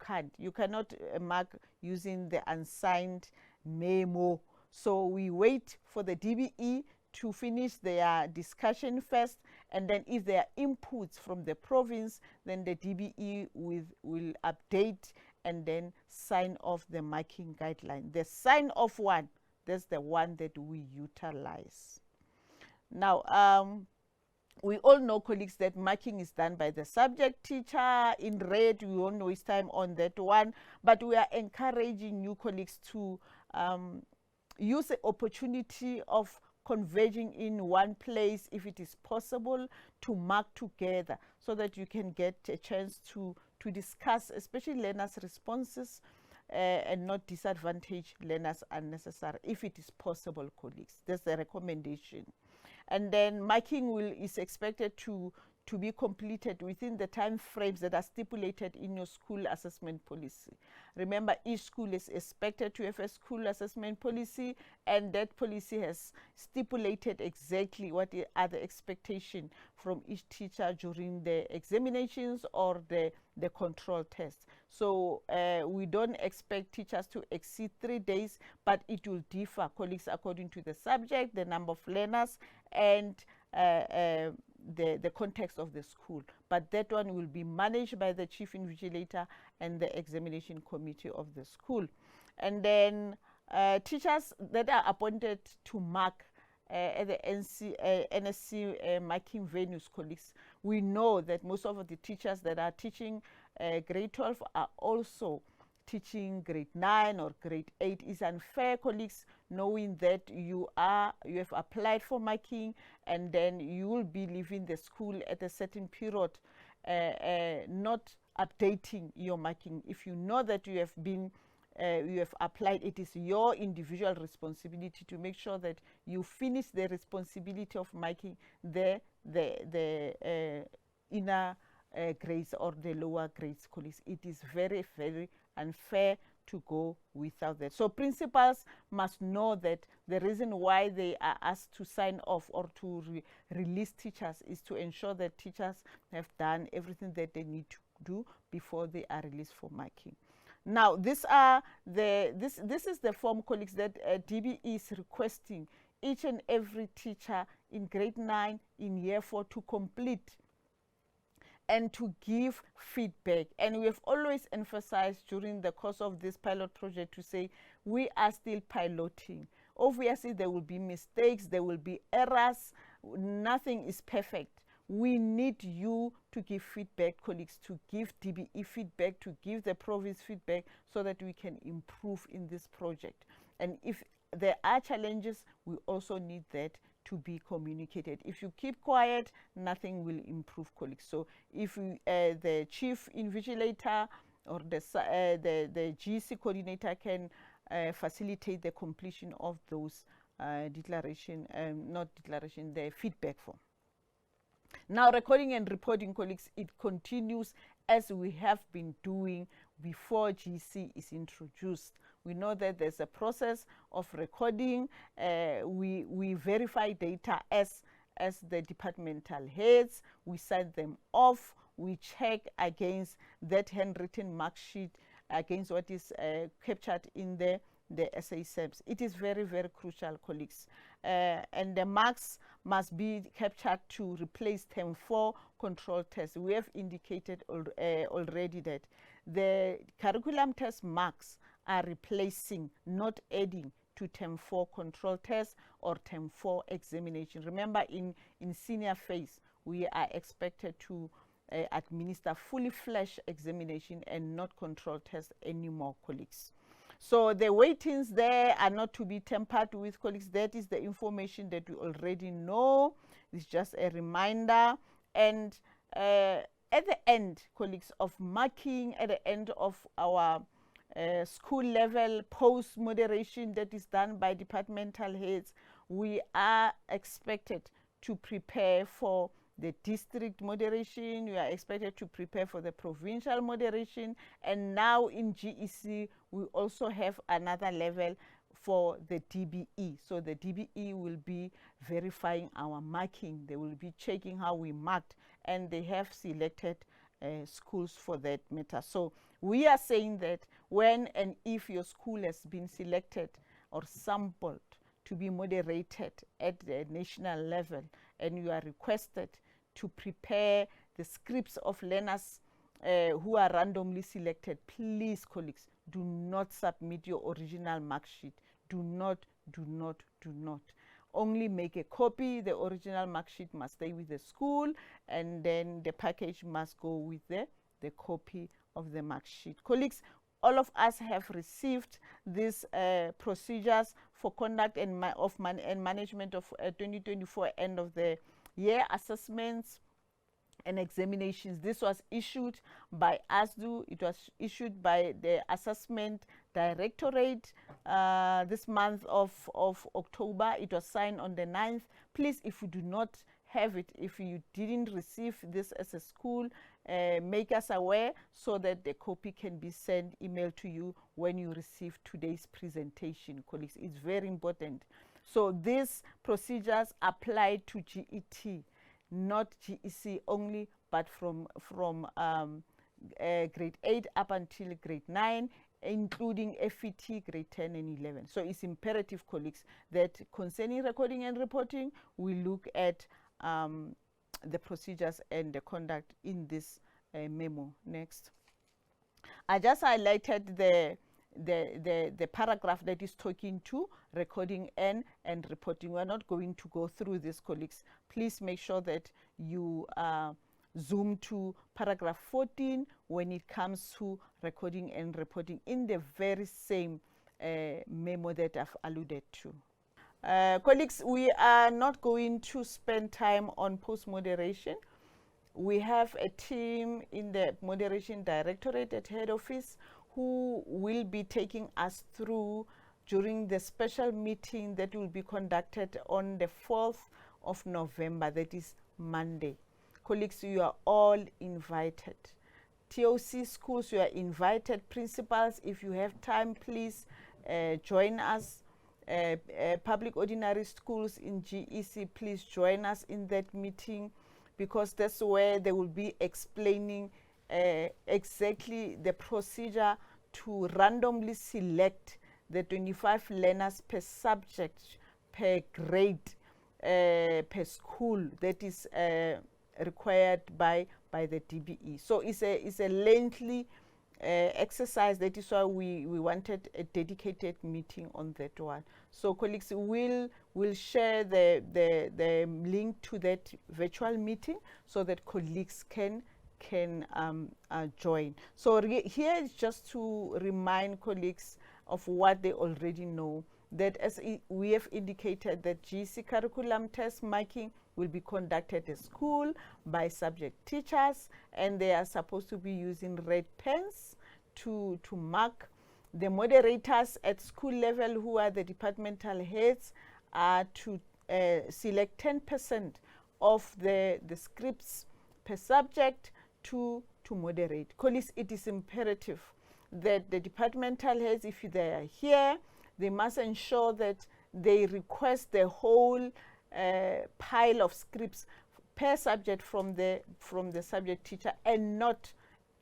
cannot mark using the unsigned memo. So we wait for the DBE to finish their discussion first, and then if there are inputs from the province, then the DBE will update and then sign off the marking guideline. The sign off one, that's the one that we utilize. Now, we all know, colleagues, that marking is done by the subject teacher. In red, we won't waste time on that one, but we are encouraging you, colleagues, to use the opportunity of converging in one place if it is possible, to mark together so that you can get a chance to discuss, especially learners' responses, and not disadvantage learners unnecessarily, if it is possible, colleagues. That's the recommendation. And then marking is expected to be completed within the time frames that are stipulated in your school assessment policy. Remember, each school is expected to have a school assessment policy, and that policy has stipulated exactly what are the expectations from each teacher during the examinations or the control test. So we don't expect teachers to exceed 3 days, but it will differ, colleagues, according to the subject, the number of learners, and the context of the school. But that one will be managed by the chief invigilator and the examination committee of the school. And then teachers that are appointed to mark at the NSC marking venues, colleagues, we know that most of the teachers that are teaching grade 12 are also teaching grade 9 or grade 8. Is unfair, colleagues, knowing that you have applied for marking and then you will be leaving the school at a certain period, not updating your marking. If you know that you have applied, it is your individual responsibility to make sure that you finish the responsibility of marking the inner grades or the lower grades, colleagues. It is very, very unfair to go without that. So principals must know that the reason why they are asked to sign off or to release teachers is to ensure that teachers have done everything that they need to do before they are released for marking. Now, this is the form, colleagues, that DBE is requesting each and every teacher in grade 9 in year 4 to complete and to give feedback. And we have always emphasized during the course of this pilot project to say we are still piloting. Obviously, there will be mistakes, there will be errors, nothing is perfect. We need you to give feedback, colleagues, to give DBE feedback, to give the province feedback so that we can improve in this project. And if there are challenges, we also need that to be communicated. If you keep quiet, nothing will improve, colleagues. So if the chief invigilator or the GC coordinator can facilitate the completion of those the feedback form. Now, recording and reporting, colleagues, it continues as we have been doing before GC is introduced. We know that there's a process of recording. We verify data as the departmental heads. We sign them off. We check against that handwritten mark sheet against what is captured in the SASEMs. It is very, very crucial, colleagues. And the marks must be captured to replace term 4 control tests. We have indicated already that the curriculum test marks are replacing, not adding to term 4 control test or term 4 examination. Remember, in senior phase, we are expected to administer fully fledged examination and not control test anymore, colleagues. So the weightings there are not to be tampered with, colleagues. That is the information that we already know. It's just a reminder. And at the end, colleagues, of marking, at the end of our school level post moderation that is done by departmental heads, we are expected to prepare for the district moderation. We are expected to prepare for the provincial moderation. And now in GEC, we also have another level for the DBE. So the DBE will be verifying our marking. They will be checking how we marked, and they have selected schools for that matter. So we are saying that when and if your school has been selected or sampled to be moderated at the national level, and you are requested to prepare the scripts of learners who are randomly selected, please, colleagues, do not submit your original mark sheet. Do not. Only make a copy. The original mark sheet must stay with the school, and then the package must go with the copy of the mark sheet. Colleagues, all of us have received these procedures for conduct and management of 2024 end of the year assessments and examinations. This was issued by ASDU. It was issued by the Assessment Directorate this month of October. It was signed on the 9th. Please, if you do not have it, if you didn't receive this as a school, make us aware so that the copy can be sent email to you when you receive today's presentation, colleagues. It's very important. So these procedures apply to GET, not GEC only, but from grade 8 up until grade 9, including FET grade 10 and 11. So it's imperative, colleagues, that concerning recording and reporting, we look at the procedures and the conduct in this memo. Next. I just highlighted the paragraph that is talking to recording and reporting. We're not going to go through this, colleagues. Please make sure that you zoom to paragraph 14 when it comes to recording and reporting in the very same memo that I've alluded to. Colleagues, we are not going to spend time on post-moderation. We have a team in the Moderation Directorate at head office who will be taking us through during the special meeting that will be conducted on the 4th of November, that is Monday. Colleagues, you are all invited. TOC schools, you are invited. Principals, if you have time, please join us. Public ordinary schools in GEC, please join us in that meeting, because that's where they will be explaining exactly the procedure to randomly select the 25 learners per subject, per grade, per school that is required by the DBE. So it's a lengthy exercise. That is why we wanted a dedicated meeting on that one. So colleagues, we'll share the link to that virtual meeting so that colleagues can join. So here is just to remind colleagues of what they already know, that as we have indicated that GC curriculum test marking will be conducted at school by subject teachers, and they are supposed to be using red pens to mark. The moderators at school level, who are the departmental heads, are to select 10% of the scripts per subject to moderate. Colleagues, it is imperative that the departmental heads, if they are here, they must ensure that they request the whole pile of scripts per subject from the subject teacher, and not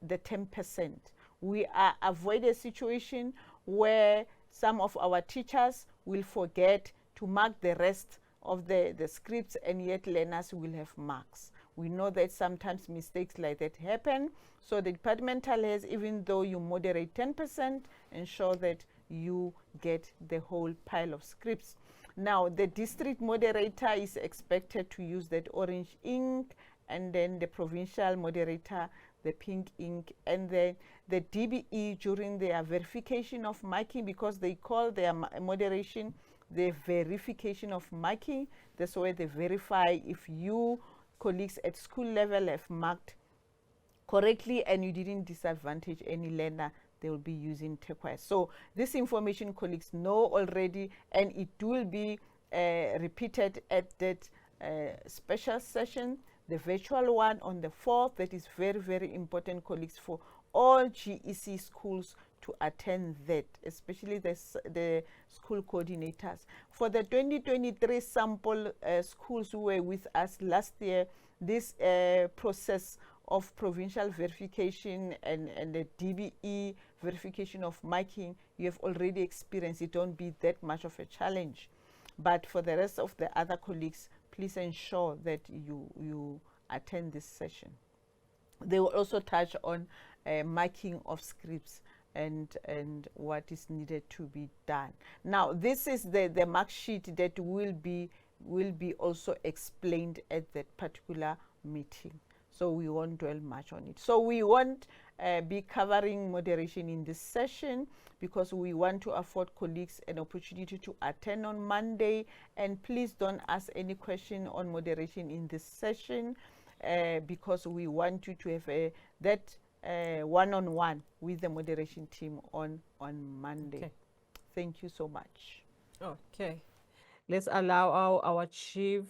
the 10%. We are avoid a situation where some of our teachers will forget to mark the rest of the scripts, and yet learners will have marks. We know that sometimes mistakes like that happen. So the departmental heads, even though you moderate 10%, ensure that you get the whole pile of scripts. Now, the district moderator is expected to use that orange ink, and then the provincial moderator, the pink ink, and then the DBE during their verification of marking, because they call their moderation the verification of marking. That's where they verify if you colleagues at school level have marked correctly and you didn't disadvantage any learner. They will be using turquoise. So this information colleagues know already, and it will be repeated at that special session, the virtual one on the 4th. That is very, very important, colleagues, for all GEC schools to attend that, especially the school coordinators. For the 2023 sample schools who were with us last year, this process of provincial verification and the DBE verification of marking, you have already experienced. It don't be that much of a challenge. But for the rest of the other colleagues, please ensure that you attend this session. They will also touch on marking of scripts and what is needed to be done. Now, this is the mark sheet that will be also explained at that particular meeting. So we won't dwell much on it. So we won't be covering moderation in this session, because we want to afford colleagues an opportunity to attend on Monday. And please don't ask any question on moderation in this session, because we want you to have that one-on-one with the moderation team on Monday. Okay. Thank you so much. Okay. Let's allow our chief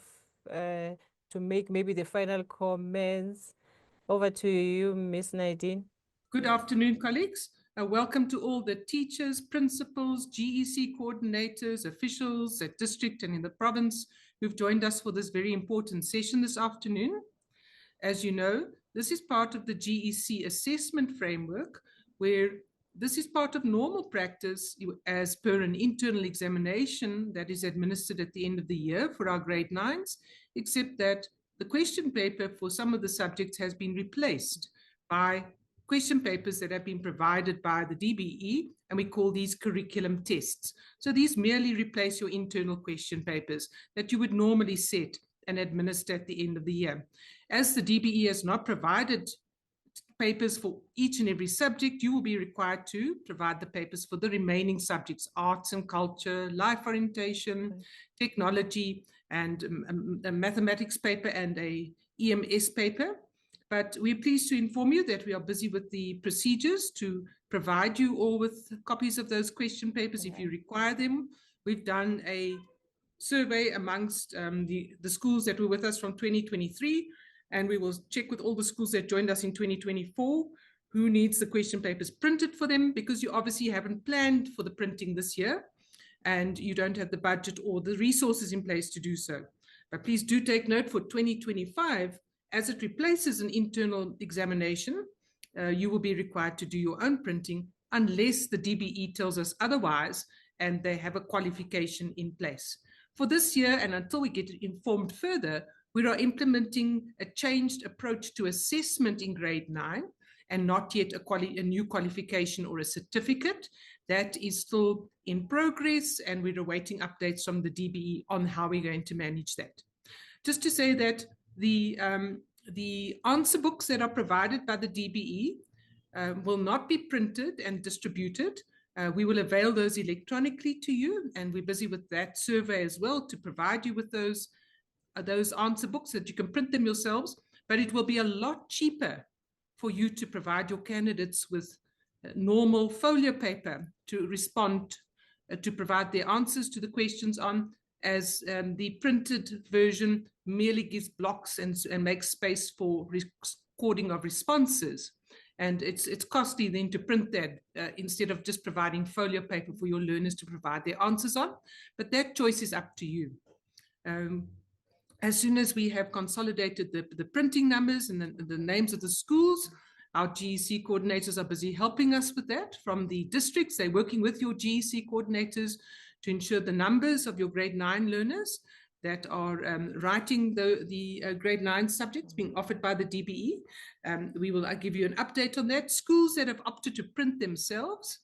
to make maybe the final comments. Over to you, Ms. Nadine. Good afternoon, colleagues. Welcome to all the teachers, principals, GEC coordinators, officials at district and in the province who've joined us for this very important session this afternoon. As you know, this is part of the GEC assessment framework, where this is part of normal practice as per an internal examination that is administered at the end of the year for our grade 9s, except that the question paper for some of the subjects has been replaced by question papers that have been provided by the DBE, and we call these curriculum tests. So these merely replace your internal question papers that you would normally set and administer at the end of the year. As the DBE has not provided papers for each and every subject, you will be required to provide the papers for the remaining subjects: arts and culture, life orientation, technology, and a mathematics paper and a EMS paper. But we're pleased to inform you that we are busy with the procedures to provide you all with copies of those question papers if you require them. We've done a survey amongst the schools that were with us from 2023, and we will check with all the schools that joined us in 2024 who needs the question papers printed for them, because you obviously haven't planned for the printing this year and you don't have the budget or the resources in place to do so. But please do take note for 2025, as it replaces an internal examination, you will be required to do your own printing unless the DBE tells us otherwise and they have a qualification in place. For this year, and until we get informed further, we are implementing a changed approach to assessment in grade 9, and not yet a new qualification or a certificate. That is still in progress, and we're awaiting updates from the DBE on how we're going to manage that. Just to say that the answer books that are provided by the DBE will not be printed and distributed. We will avail those electronically to you, and we're busy with that survey as well to provide you with those answer books so that you can print them yourselves. But it will be a lot cheaper for you to provide your candidates with normal folio paper to respond, to provide their answers to the questions on, as the printed version merely gives blocks and makes space for recording of responses. And it's costly then to print that instead of just providing folio paper for your learners to provide their answers on. But that choice is up to you. As soon as we have consolidated the printing numbers and the names of the schools, our GEC coordinators are busy helping us with that from the districts. They're working with your GEC coordinators to ensure the numbers of your grade 9 learners that are writing the grade 9 subjects being offered by the DBE. We will give you an update on that. Schools that have opted to print themselves,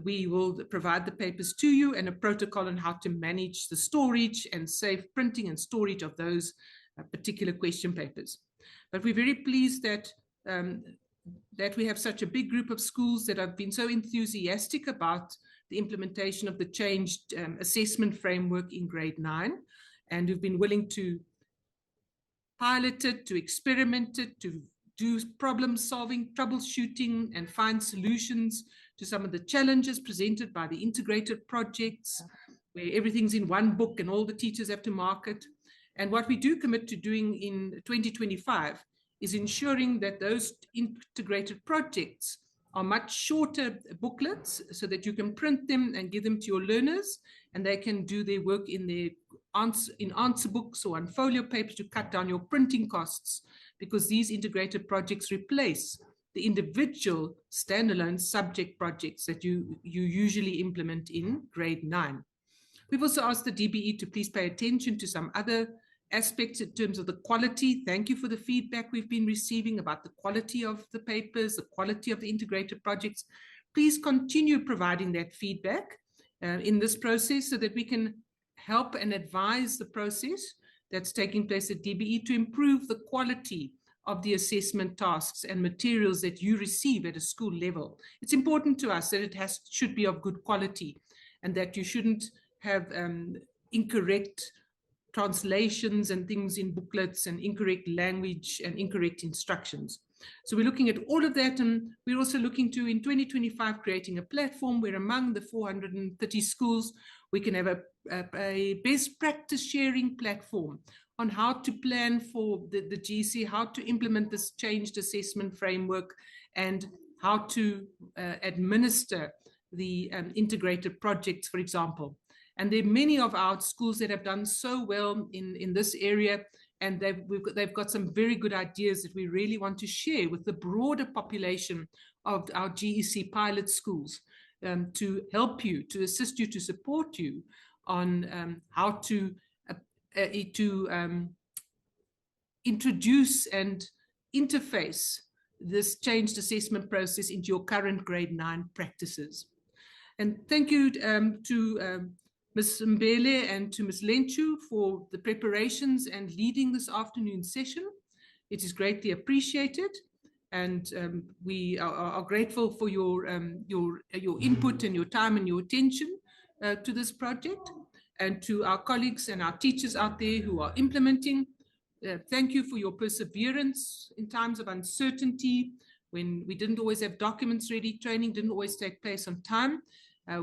we will provide the papers to you and a protocol on how to manage the storage and safe printing and storage of those particular question papers. But we're very pleased that we have such a big group of schools that have been so enthusiastic about the implementation of the changed assessment framework in grade 9, and who've been willing to pilot it, to experiment it, to do problem solving, troubleshooting, and find solutions to some of the challenges presented by the integrated projects, where everything's in one book and all the teachers have to mark it. And what we do commit to doing in 2025 is ensuring that those integrated projects are much shorter booklets so that you can print them and give them to your learners, and they can do their work in answer books or on folio papers to cut down your printing costs, because these integrated projects replace the individual standalone subject projects that you usually implement in grade 9. We've also asked the DBE to please pay attention to some other aspects in terms of the quality. Thank you for the feedback we've been receiving about the quality of the papers, the quality of the integrated projects. Please continue providing that feedback in this process so that we can help and advise the process that's taking place at DBE to improve the quality of the assessment tasks and materials that you receive at a school level. It's important to us that it should be of good quality, and that you shouldn't have incorrect translations and things in booklets and incorrect language and incorrect instructions. So we're looking at all of that, and we're also looking to, in 2025, creating a platform where among the 430 schools, we can have a best practice sharing platform on how to plan for the GC, how to implement this changed assessment framework, and how to administer the integrated projects, for example. And there are many of our schools that have done so well in this area, and they've got some very good ideas that we really want to share with the broader population of our GEC pilot schools, to help you, to assist you, to support you on how to introduce and interface this changed assessment process into your current grade 9 practices. And thank you to Ms. Mbele and to Ms. Lenchu for the preparations and leading this afternoon's session. It is greatly appreciated, and we are grateful for your input and your time and your attention to this project. And to our colleagues and our teachers out there who are implementing, thank you for your perseverance in times of uncertainty, when we didn't always have documents ready, training didn't always take place on time.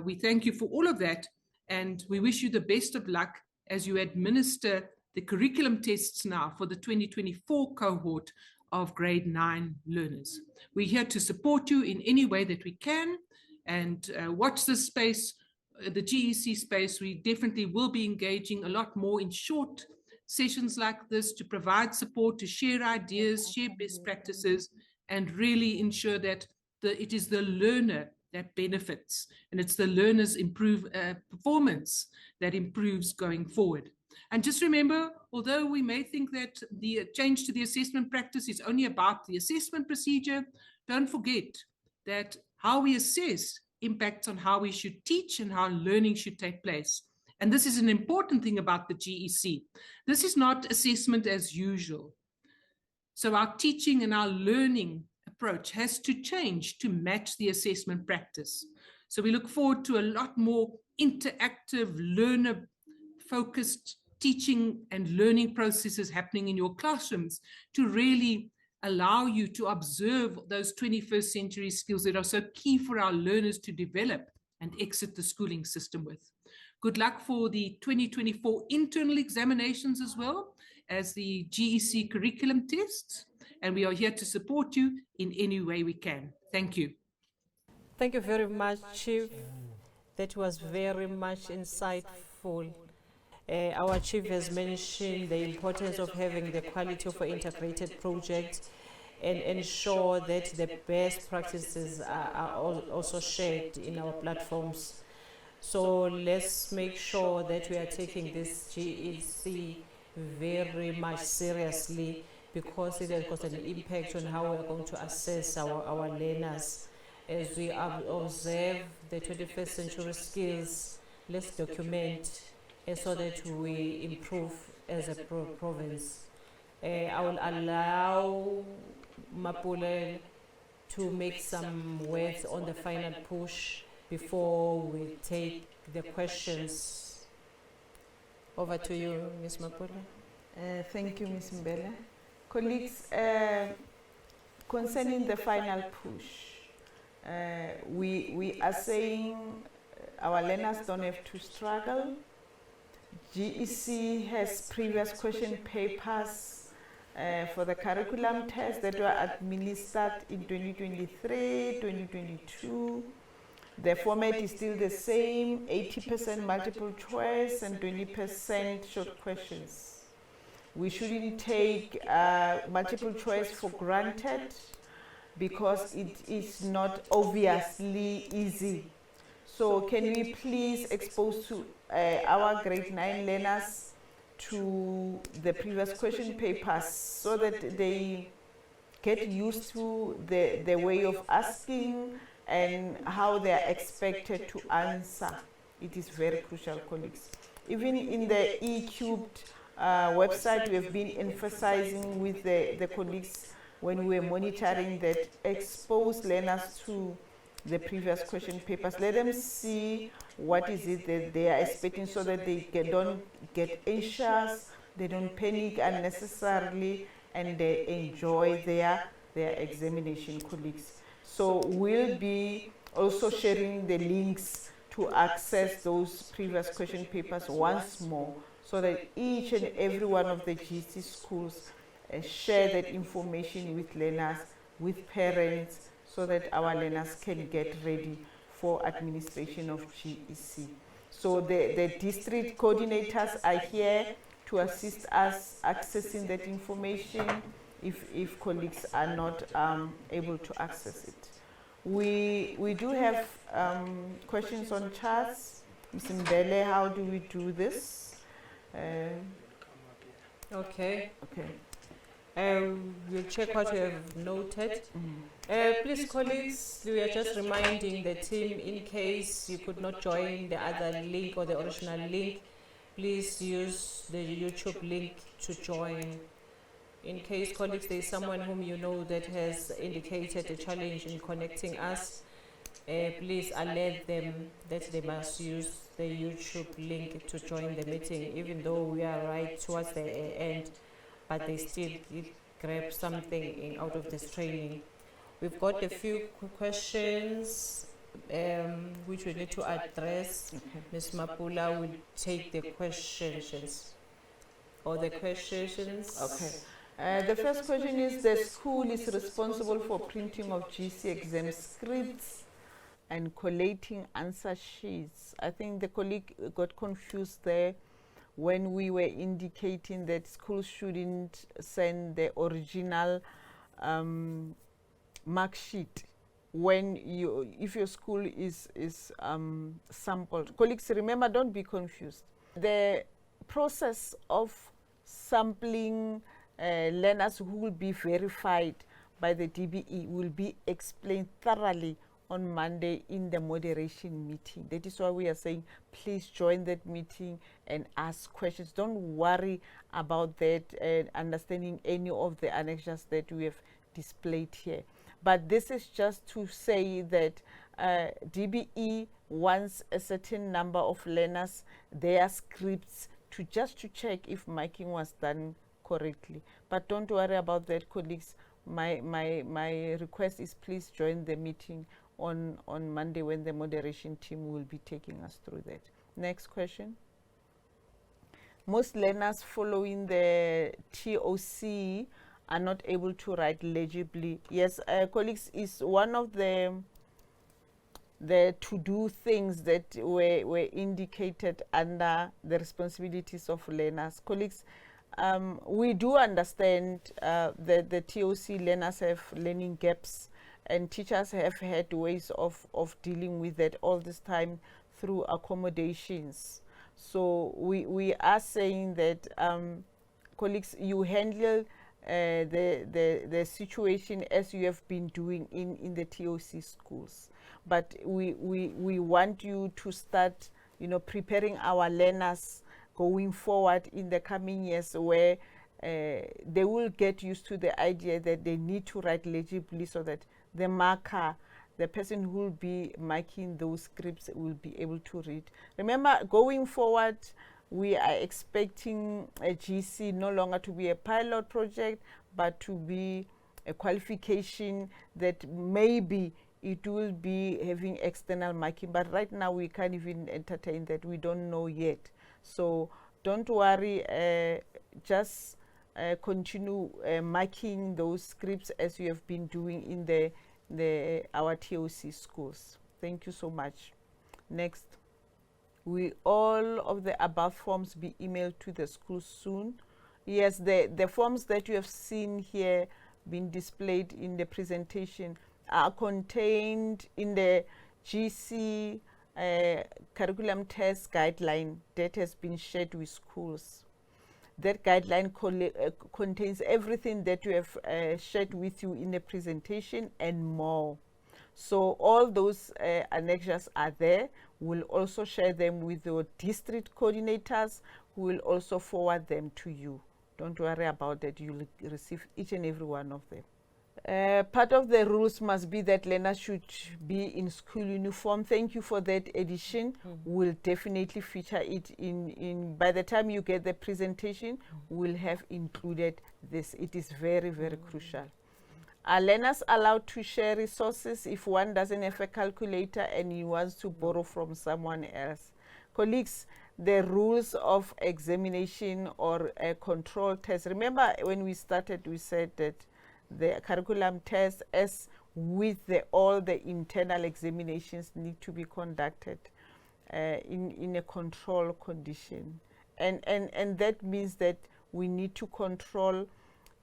We thank you for all of that, and we wish you the best of luck as you administer the curriculum tests now for the 2024 cohort of grade 9 learners. We're here to support you in any way that we can, and watch this space, the GEC space. We definitely will be engaging a lot more in short sessions like this to provide support, to share ideas, share best practices, and really ensure that it is the learner that benefits, and it's the learner's performance that improves going forward. And just remember, although we may think that the change to the assessment practice is only about the assessment procedure, don't forget that how we assess impacts on how we should teach and how learning should take place. And this is an important thing about the GEC. This is not assessment as usual. So our teaching and our learning approach has to change to match the assessment practice. So we look forward to a lot more interactive, learner-focused teaching and learning processes happening in your classrooms to really allow you to observe those 21st century skills that are so key for our learners to develop and exit the schooling system with. Good luck for the 2024 internal examinations as well as the GEC curriculum tests, and we are here to support you in any way we can. Thank you. Thank you very much, Chief. That was very much insightful. Our Chief has mentioned the importance of having the quality of an integrated project and ensure that the best practices are also shared in our platforms. So let's make sure that we are taking this GEC very much seriously, because it has got an impact on how we are going to assess our learners. As we observe the 21st century skills, let's document so that we improve as a province. I will allow Mapule to make some words on the final push before we take the questions. Over to you, Ms. Mapule. Thank you, Ms. Mbele. Colleagues, concerning the final push, we are saying our learners don't have to struggle. GEC has previous question papers for the curriculum tests that were administered in 2023, 2022. The format is still the same, 80% multiple choice and 20% short questions. We shouldn't take multiple choice for granted because it is not obviously easy. So can we please expose to our grade 9 learners to the previous question papers so that they get used to the way of asking and how they are expected to answer. It is very crucial, colleagues. Even in the E-Cubed website, we have been emphasizing with the colleagues when we were monitoring that expose learners to the previous question papers. Let them see what is it that they are expecting so that they don't get anxious, they don't panic unnecessarily, and they enjoy their examination, colleagues. So we'll be also sharing the links to access those previous question papers once more so that each and every one of the GC schools share that information with learners, with parents, so that our learners can get ready for administration of GEC. So the district coordinators are here to assist us accessing that information if colleagues are not able to access it. We do have questions on charts. Ms. Mbele, how do we do this? Okay. We'll check what you have noted. Please, colleagues, we are just reminding the team, in case you could not join the other link or the original link, please use the YouTube link to join. In case, colleagues, there is someone whom you know that has indicated a challenge in connecting us, please alert them that they must use the YouTube link to join the meeting, even though we are right towards the end, but they still grab something out of this training. We've got a few questions which we need to address. Ms. Mapula will take the questions. Okay. The first question is, the school is responsible for printing of GC exam scripts and collating answer sheets. I think the colleague got confused there when we were indicating that schools shouldn't send the original mark sheet if your school is sampled. Colleagues, remember, don't be confused. The process of sampling learners who will be verified by the DBE will be explained thoroughly on Monday in the moderation meeting. That is why we are saying, please join that meeting and ask questions. Don't worry about that understanding any of the annexures that we have displayed here. But this is just to say that DBE wants a certain number of learners, their scripts, just to check if marking was done correctly. But don't worry about that, colleagues. My request is, please join the meeting on Monday, when the moderation team will be taking us through that. Next question. Most learners following the TOC are not able to write legibly. Yes, colleagues, is one of the to-do things that were indicated under the responsibilities of learners. Colleagues, we do understand that the TOC learners have learning gaps, and teachers have had ways of dealing with that all this time through accommodations. So we are saying that, colleagues, you handle the situation as you have been doing in the TOC schools. But we want you to start, preparing our learners going forward in the coming years, where they will get used to the idea that they need to write legibly, so that the marker, the person who will be marking those scripts, will be able to read. Remember, going forward, we are expecting a GC no longer to be a pilot project, but to be a qualification that maybe it will be having external marking. But right now we can't even entertain that. We don't know yet. So don't worry, just continue marking those scripts as you have been doing in our TOC schools. Thank you so much. Next. Will all of the above forms be emailed to the school soon? Yes, the forms that you have seen here being displayed in the presentation are contained in the GC curriculum test guideline that has been shared with schools. That guideline contains everything that you have shared with you in the presentation and more. So all those annexures are there. We'll also share them with your district coordinators, who will also forward them to you. Don't worry about that. You'll receive each and every one of them. Part of the rules must be that learners should be in school uniform. Thank you for that addition. We'll definitely feature it in by the time you get the presentation, we'll have included this. It is very, very crucial. Are learners allowed to share resources if one doesn't have a calculator and he wants to borrow from someone else? Colleagues, the rules of examination or a control test. Remember, when we started, we said that the curriculum test, as with all the internal examinations, need to be conducted in a control condition. And that means that we need to control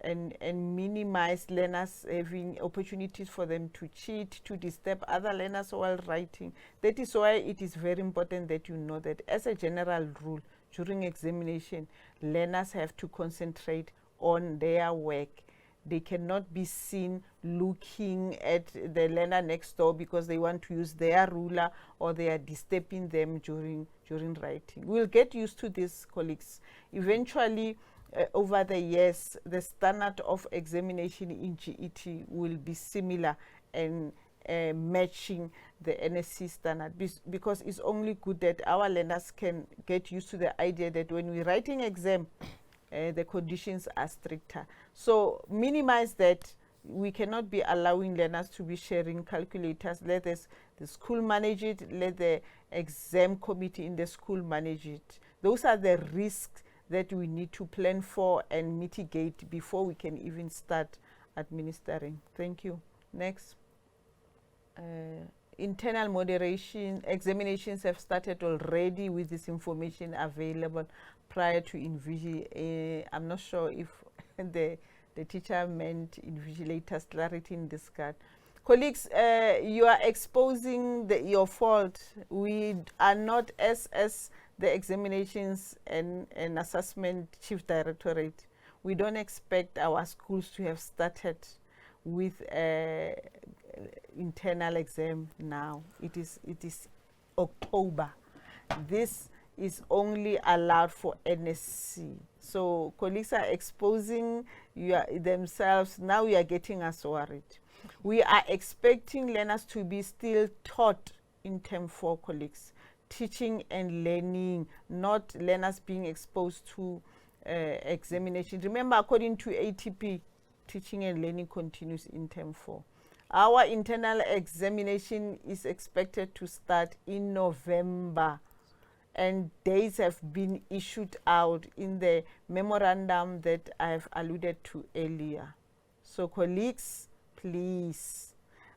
and minimize learners having opportunities for them to cheat, to disturb other learners while writing. That is why it is very important that you know that, as a general rule, during examination, learners have to concentrate on their work. They cannot be seen looking at the learner next door because they want to use their ruler or they are disturbing them during writing. We'll get used to this, colleagues. Eventually, over the years, the standard of examination in GET will be similar and matching the NSC standard, because it's only good that our learners can get used to the idea that when we're writing exam, the conditions are stricter. So minimize that. We cannot be allowing learners to be sharing calculators. Let the school manage it. Let the exam committee in the school manage it. Those are the risks that we need to plan for and mitigate before we can even start administering. Thank you. Next. Internal moderation examinations have started already with this information available prior to invigil. I'm not sure if the teacher meant invigilators. Clarity in this card. Colleagues, you are exposing your fault. We are not as the examinations and assessment chief directorate. We don't expect our schools to have started with internal exam now. It is October. This is only allowed for NSC. So colleagues are exposing themselves. Now we are getting us worried. We are expecting learners to be still taught in term 4, colleagues. Teaching and learning, not learners being exposed to examination. Remember, according to ATP, teaching and learning continues in term 4. Our internal examination is expected to start in November, and dates have been issued out in the memorandum that I have alluded to earlier. So colleagues, please,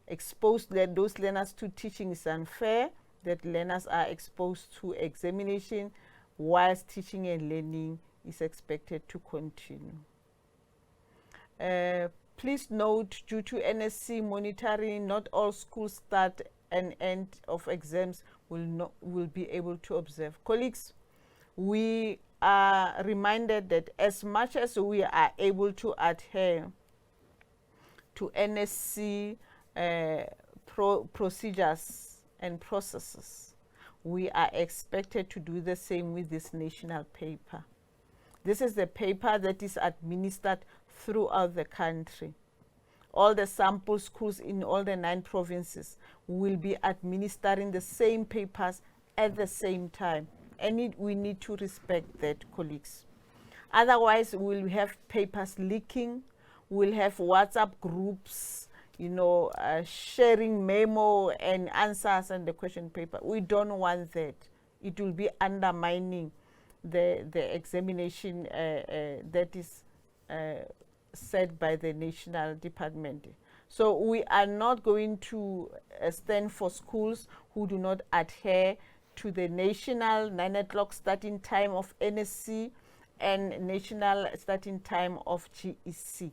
expose those learners to teaching is unfair, that learners are exposed to examination whilst teaching and learning is expected to continue. Please note, due to NSC monitoring, not all school start and end of exams will be able to observe. Colleagues, we are reminded that as much as we are able to adhere to NSC procedures and processes, we are expected to do the same with this national paper. This is the paper that is administered throughout the country. All the sample schools in all the 9 provinces will be administering the same papers at the same time. And we need to respect that, colleagues. Otherwise, we'll have papers leaking, we'll have WhatsApp groups, sharing memo and answers and the question paper. We don't want that. It will be undermining the examination that is set by the national department. So we are not going to stand for schools who do not adhere to the national 9 o'clock starting time of NSC and national starting time of GEC.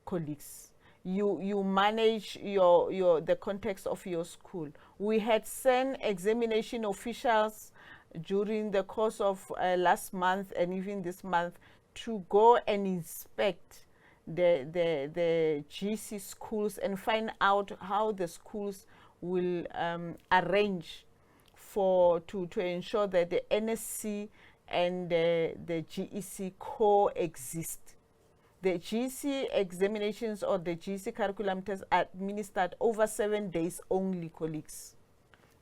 Colleagues, you manage the context of your school. We had sent examination officials during the course of last month and even this month to go and inspect the GC schools and find out how the schools will arrange to ensure that the NSC and the GEC coexist. The GC examinations or the GC curriculum tests are administered over 7 days only, colleagues.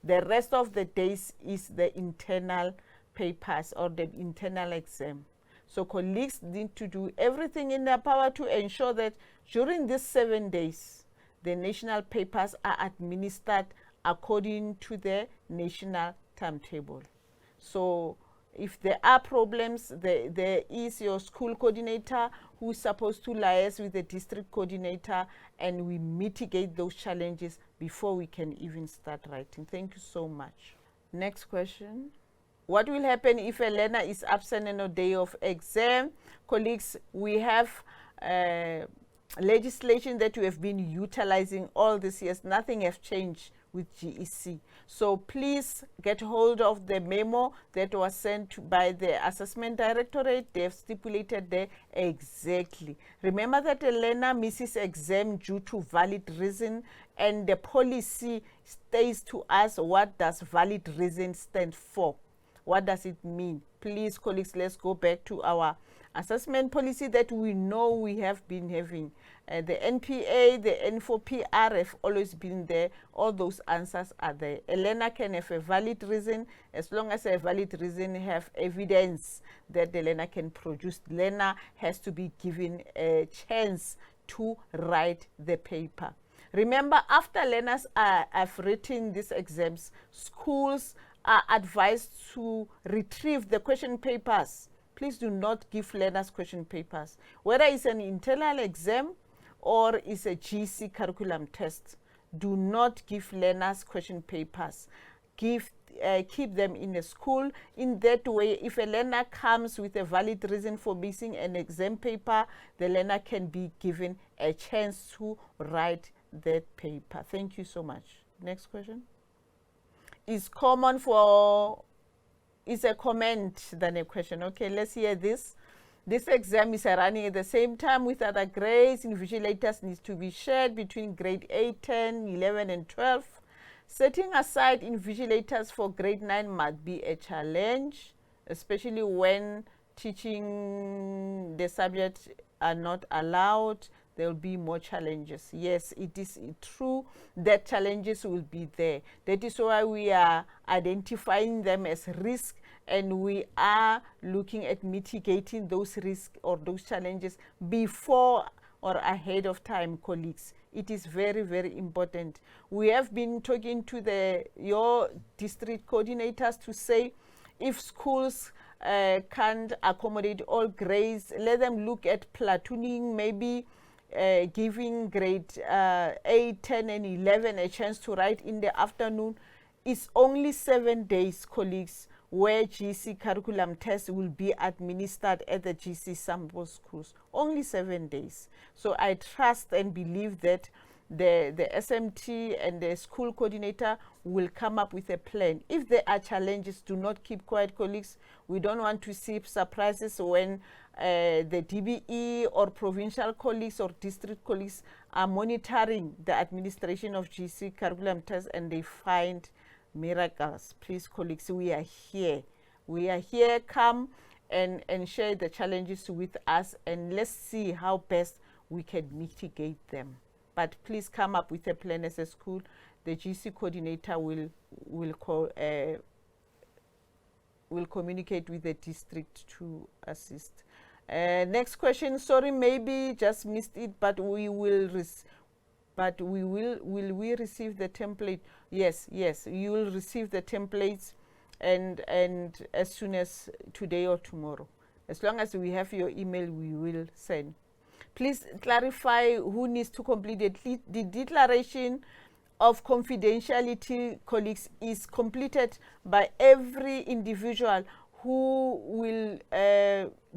The rest of the days is the internal papers or the internal exam. So colleagues need to do everything in their power to ensure that during these 7 days, the national papers are administered according to the national timetable. So if there are problems, there is your school coordinator who is supposed to liaise with the district coordinator, and we mitigate those challenges before we can even start writing. Thank you so much. Next question. What will happen if a learner is absent on a day of exam? Colleagues, we have legislation that we have been utilizing all these years. Nothing has changed with GEC. So please get hold of the memo that was sent by the Assessment Directorate. They've stipulated there exactly. Remember that a learner misses exam due to valid reason, and the policy states to us what does valid reason stand for. What does it mean? Please, colleagues, let's go back to our assessment policy that we know we have been having. The NPA, the N4PR have always been there. All those answers are there. A learner can have a valid reason as long as a valid reason have evidence that the learner can produce. The learner has to be given a chance to write the paper. Remember, after learners have written these exams, schools are advised to retrieve the question papers. Please do not give learners question papers. Whether it's an internal exam or it's a GC curriculum test, do not give learners question papers. Keep them in a school. In that way, if a learner comes with a valid reason for missing an exam paper, the learner can be given a chance to write that paper. Thank you so much. Next question. Is common for, is a comment than a question. Okay, let's hear this. This exam is running at the same time with other grades. Invigilators needs to be shared between grade 8, 10, 11, and 12. Setting aside invigilators for grade 9 might be a challenge, especially when teaching the subject are not allowed. There will be more challenges. Yes, it is true that challenges will be there. That is why we are identifying them as risk, and we are looking at mitigating those risks or those challenges before or ahead of time, colleagues. It is very, very important. We have been talking to your district coordinators to say if schools can't accommodate all grades, let them look at platooning, maybe giving grade 8, 10, and 11 a chance to write in the afternoon. It's only 7 days, colleagues, where GC curriculum tests will be administered at the GC sample schools. Only 7 days. So I trust and believe that the SMT and the school coordinator will come up with a plan. If there are challenges, do not keep quiet, colleagues. We don't want to see surprises when the DBE or provincial colleagues or district colleagues are monitoring the administration of GC curriculum tests and they find miracles. Please, colleagues, we are here. We are here. Come and share the challenges with us, and let's see how best we can mitigate them. But please come up with a plan as a school. The GC coordinator will communicate with the district to assist. Next question. Sorry, maybe just missed it, but will we receive the template? Yes, you will receive the templates and as soon as today or tomorrow. As long as we have your email, we will send. Please clarify who needs to complete the declaration of confidentiality, colleagues, is completed by every individual who will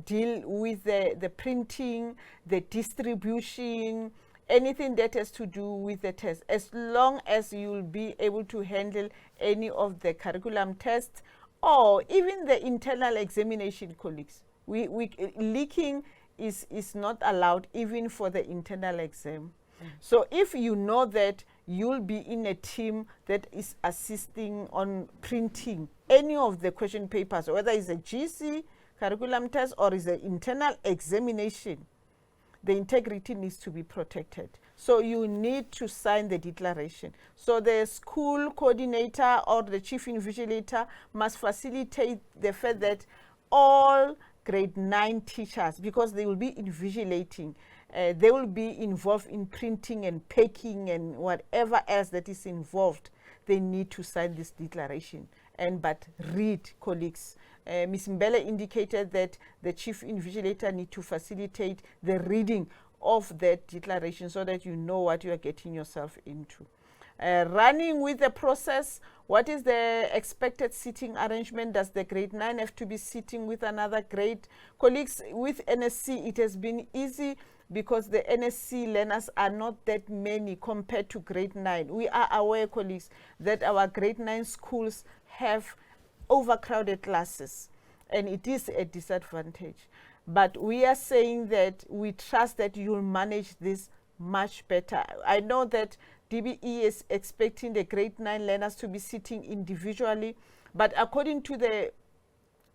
deal with the printing, the distribution, anything that has to do with the test. As long as you'll be able to handle any of the curriculum tests or even the internal examination, colleagues. Leaking is not allowed even for the internal exam. So if you know that you'll be in a team that is assisting on printing any of the question papers, whether it's a GC curriculum test or is an internal examination, the integrity needs to be protected. So you need to sign the declaration. So the school coordinator or the chief invigilator must facilitate the fact that all grade 9 teachers, because they will be invigilating, they will be involved in printing and packing and whatever else that is involved. They need to sign this declaration. But read, colleagues. Ms. Mbele indicated that the chief invigilator need to facilitate the reading of that declaration so that you know what you are getting yourself into. Running with the process, what is the expected seating arrangement? Does the grade 9 have to be sitting with another grade? Colleagues, with NSC, it has been easy because the NSC learners are not that many compared to grade 9. We are aware, colleagues, that our grade 9 schools have overcrowded classes, and it is a disadvantage. But we are saying that we trust that you'll manage this much better. I know that DBE is expecting the grade 9 learners to be sitting individually, but according to the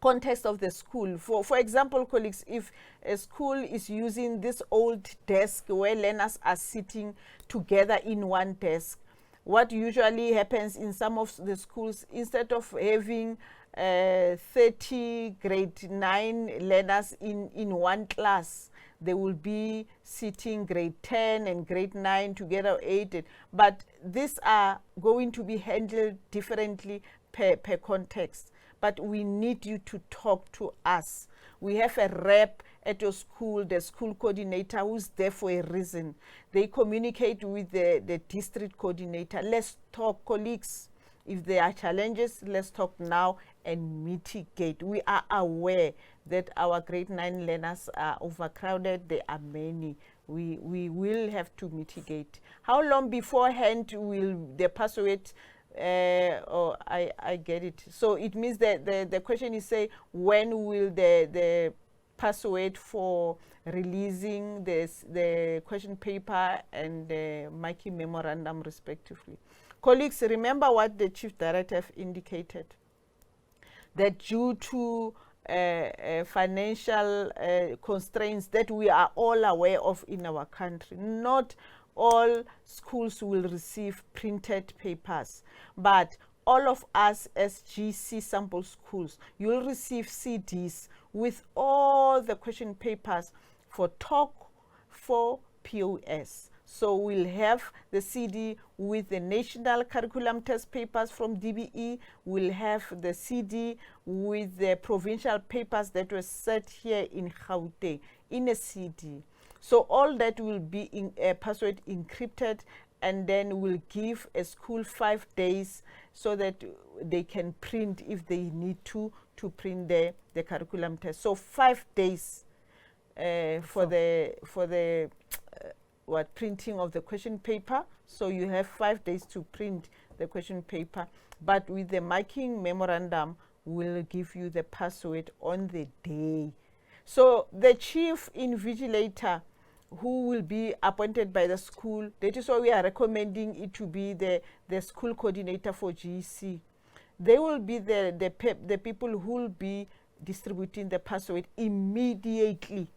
context of the school, for example, colleagues, if a school is using this old desk where learners are sitting together in one desk, what usually happens in some of the schools, instead of having 30 grade 9 learners in one class, they will be sitting grade 10 and grade 9 together, 8. But these are going to be handled differently per context. But we need you to talk to us. We have a rep at your school, the school coordinator, who's there for a reason. They communicate with the district coordinator. Let's talk, colleagues. If there are challenges, let's talk now and mitigate. We are aware that our grade 9 learners are overcrowded. There are many. We will have to mitigate. How long beforehand will the password? I get it. So it means that the question is, say, when will the password for releasing the question paper and the marking memorandum respectively? Colleagues, remember what the Chief Director have indicated, that due to financial constraints that we are all aware of in our country, not all schools will receive printed papers, but all of us as GC sample schools, you will receive CDs with all the question papers for talk, for POS. So we'll have the CD with the national curriculum test papers from DBE. We'll have the CD with the provincial papers that were set here in Gauteng in a CD. So all that will be in password encrypted, and then we'll give a school 5 days so that they can print if they need to print the curriculum test. So 5 days for the printing of the question paper. So you have 5 days to print the question paper, but with the marking memorandum, we'll give you the password on the day. So the chief invigilator, who will be appointed by the school, that is why we are recommending it to be the school coordinator for GEC. They will be the people who will be distributing the password immediately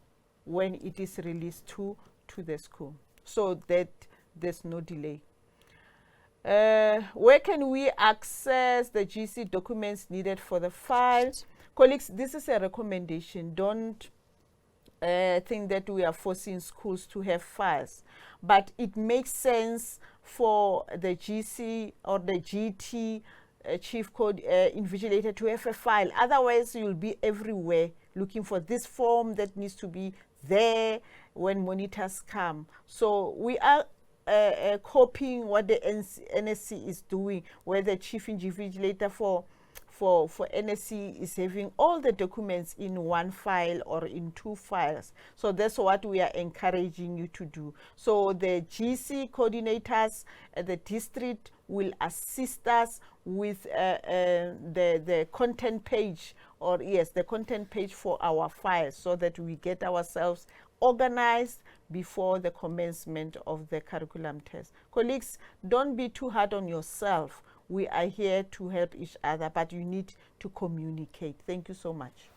when it is released to the school, so that there's no delay. Where can we access the GC documents needed for the file? Colleagues, this is a recommendation. Don't think that we are forcing schools to have files, but it makes sense for the GC or the GT chief code invigilator to have a file. Otherwise, you'll be everywhere looking for this form that needs to be there when monitors come. So we are copying what the NSC is doing, where the chief invigilator for NSC is having all the documents in one file or in 2 files. So that's what we are encouraging you to do. So the GC coordinators at the district will assist us with the content page, or yes, the content page for our files, so that we get ourselves organized before the commencement of the curriculum test. Colleagues, don't be too hard on yourself. We are here to help each other, but you need to communicate. Thank you so much.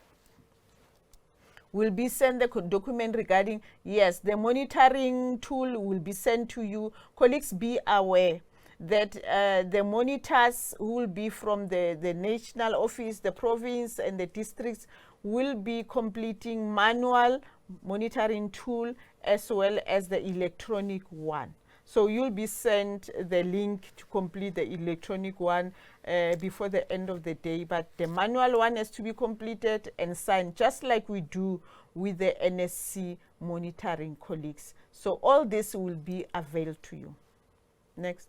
Will be sent the document regarding, yes, the monitoring tool will be sent to you. Colleagues, be aware that the monitors who will be from the national office, the province and the districts will be completing manual monitoring tool as well as the electronic one. So you'll be sent the link to complete the electronic one before the end of the day, but the manual one has to be completed and signed, just like we do with the NSC monitoring, colleagues. So all this will be availed to you. Next.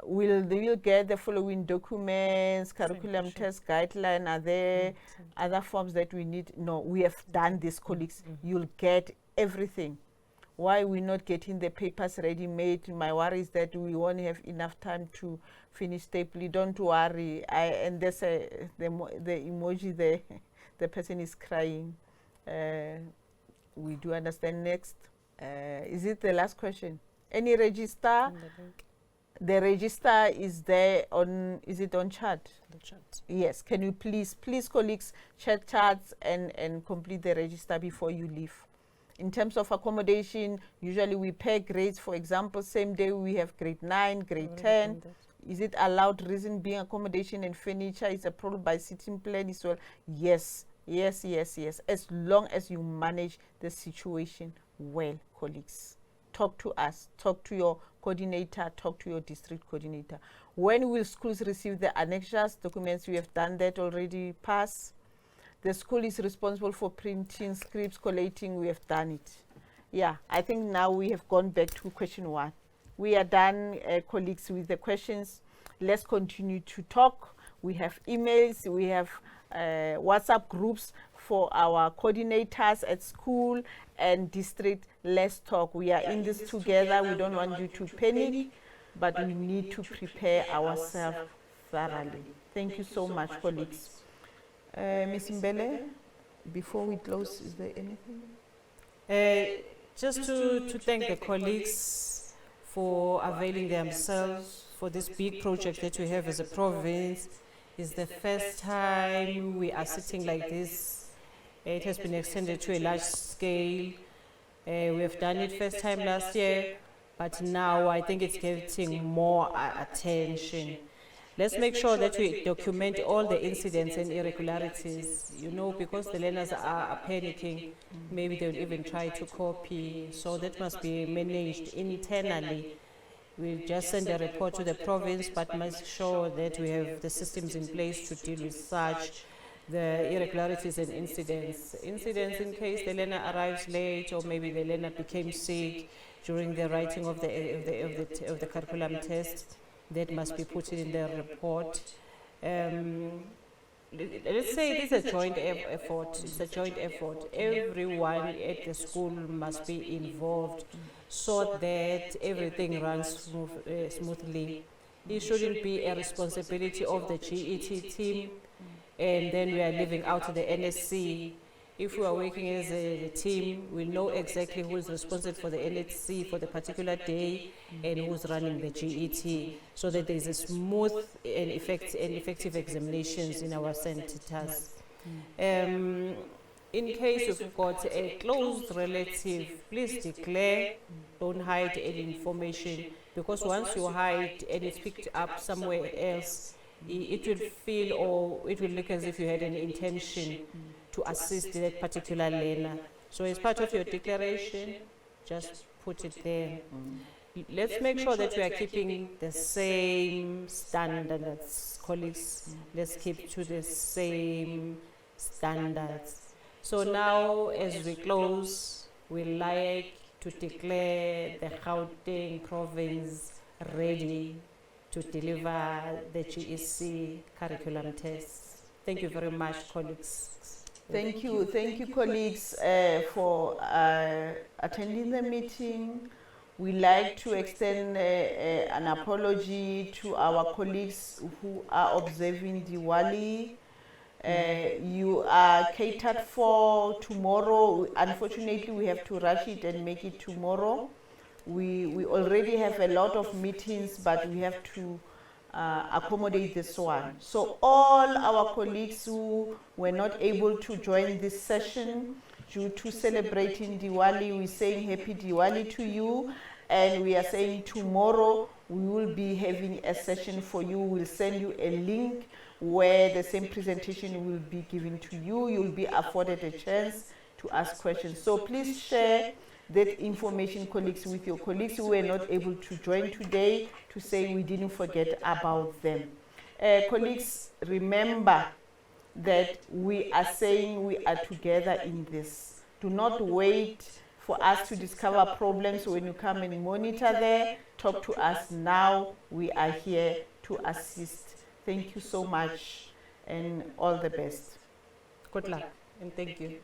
We'll get the following documents, curriculum test guideline. Are there other forms that we need? No, we have done this, colleagues. You'll get everything why we're not getting the papers ready-made. My worry is that we won't have enough time to finish stapling. Don't worry. And there's the emoji there. The person is crying. We do understand. Next. Is it the last question? Any register? The register is there on, is it on chat? The chat. Yes. Can you please colleagues, check charts and complete the register before you leave. In terms of accommodation, usually we pay grades. For example, same day we have grade 9, grade 10. Is it allowed? Reason being accommodation and furniture is approved by sitting plan as well. Yes, yes, yes, yes. As long as you manage the situation well, colleagues. Talk to us, talk to your coordinator, talk to your district coordinator. When will schools receive the annexures documents? We have done that already. Pass. The school is responsible for printing, scripts, collating. We have done it. Yeah, I think now we have gone back to question 1. We are done, colleagues, with the questions. Let's continue to talk. We have emails, we have WhatsApp groups for our coordinators at school and district. Let's talk. We are in this together. We don't want you to panic, but we need to prepare ourselves thoroughly. Thank you so much, colleagues. Ms. Mbele, before we close, is there anything? Just to thank the colleagues for availing themselves for this big project that we have as a province. It's the first time we are sitting like this. It has been extended to a large scale. We have done it first time last year, but now I think it's getting more attention. Let's make sure that we document all the incidents and irregularities, you know, because the learners are panicking. Maybe they'll even try to copy. So that must be managed internally. We'll just send a report to the province, but make sure that we have the systems in place to deal with such the irregularities and incidents. Incidents in case the learner arrives late, or maybe the learner became sick during the writing of the curriculum test. That must be put in the report. Let's say this is a joint effort. It's a joint effort. Everyone at the school must be involved so that everything runs smoothly. It shouldn't be a responsibility of the GET team, and then we are leaving out the NSC. If we are working as a team, we know exactly who is responsible for the NSC for the particular day and who's running the GET, so that there is a smooth and effective examinations in our centers. In case you've got a close relative, please declare, don't hide any information, because once you hide and it's picked up somewhere else, it will feel, or it will look as if you had an intention to assist that particular learner. So as part of your declaration, just put it there. Let's make sure that we are keeping the same standards, colleagues. Let's keep to the same standards. So now, as we close, we like to declare the Gauteng province ready to deliver the GEC curriculum tests. Thank you very much, colleagues. Thank you, colleagues, for attending the meeting. We like to extend an apology to our colleagues who are observing Diwali. You are catered for tomorrow. Unfortunately, we have to rush it and make it tomorrow. We already have a lot of meetings, but we have to accommodate this one. So all our colleagues who were not able to join this session due to celebrating Diwali, we're saying Happy Diwali to you, and we are saying tomorrow we will be having a session for you. We'll send you a link where the same presentation will be given to you. You'll be afforded a chance to ask questions. So please share that information, colleagues, with your colleagues who were not able to join today, to say we didn't forget about them. Colleagues, remember that we are saying we are together in this. Do not wait for us to discover problems when you come and monitor there. Talk to us now. We are here to assist. Thank you so much and all the best. Good luck and thank you.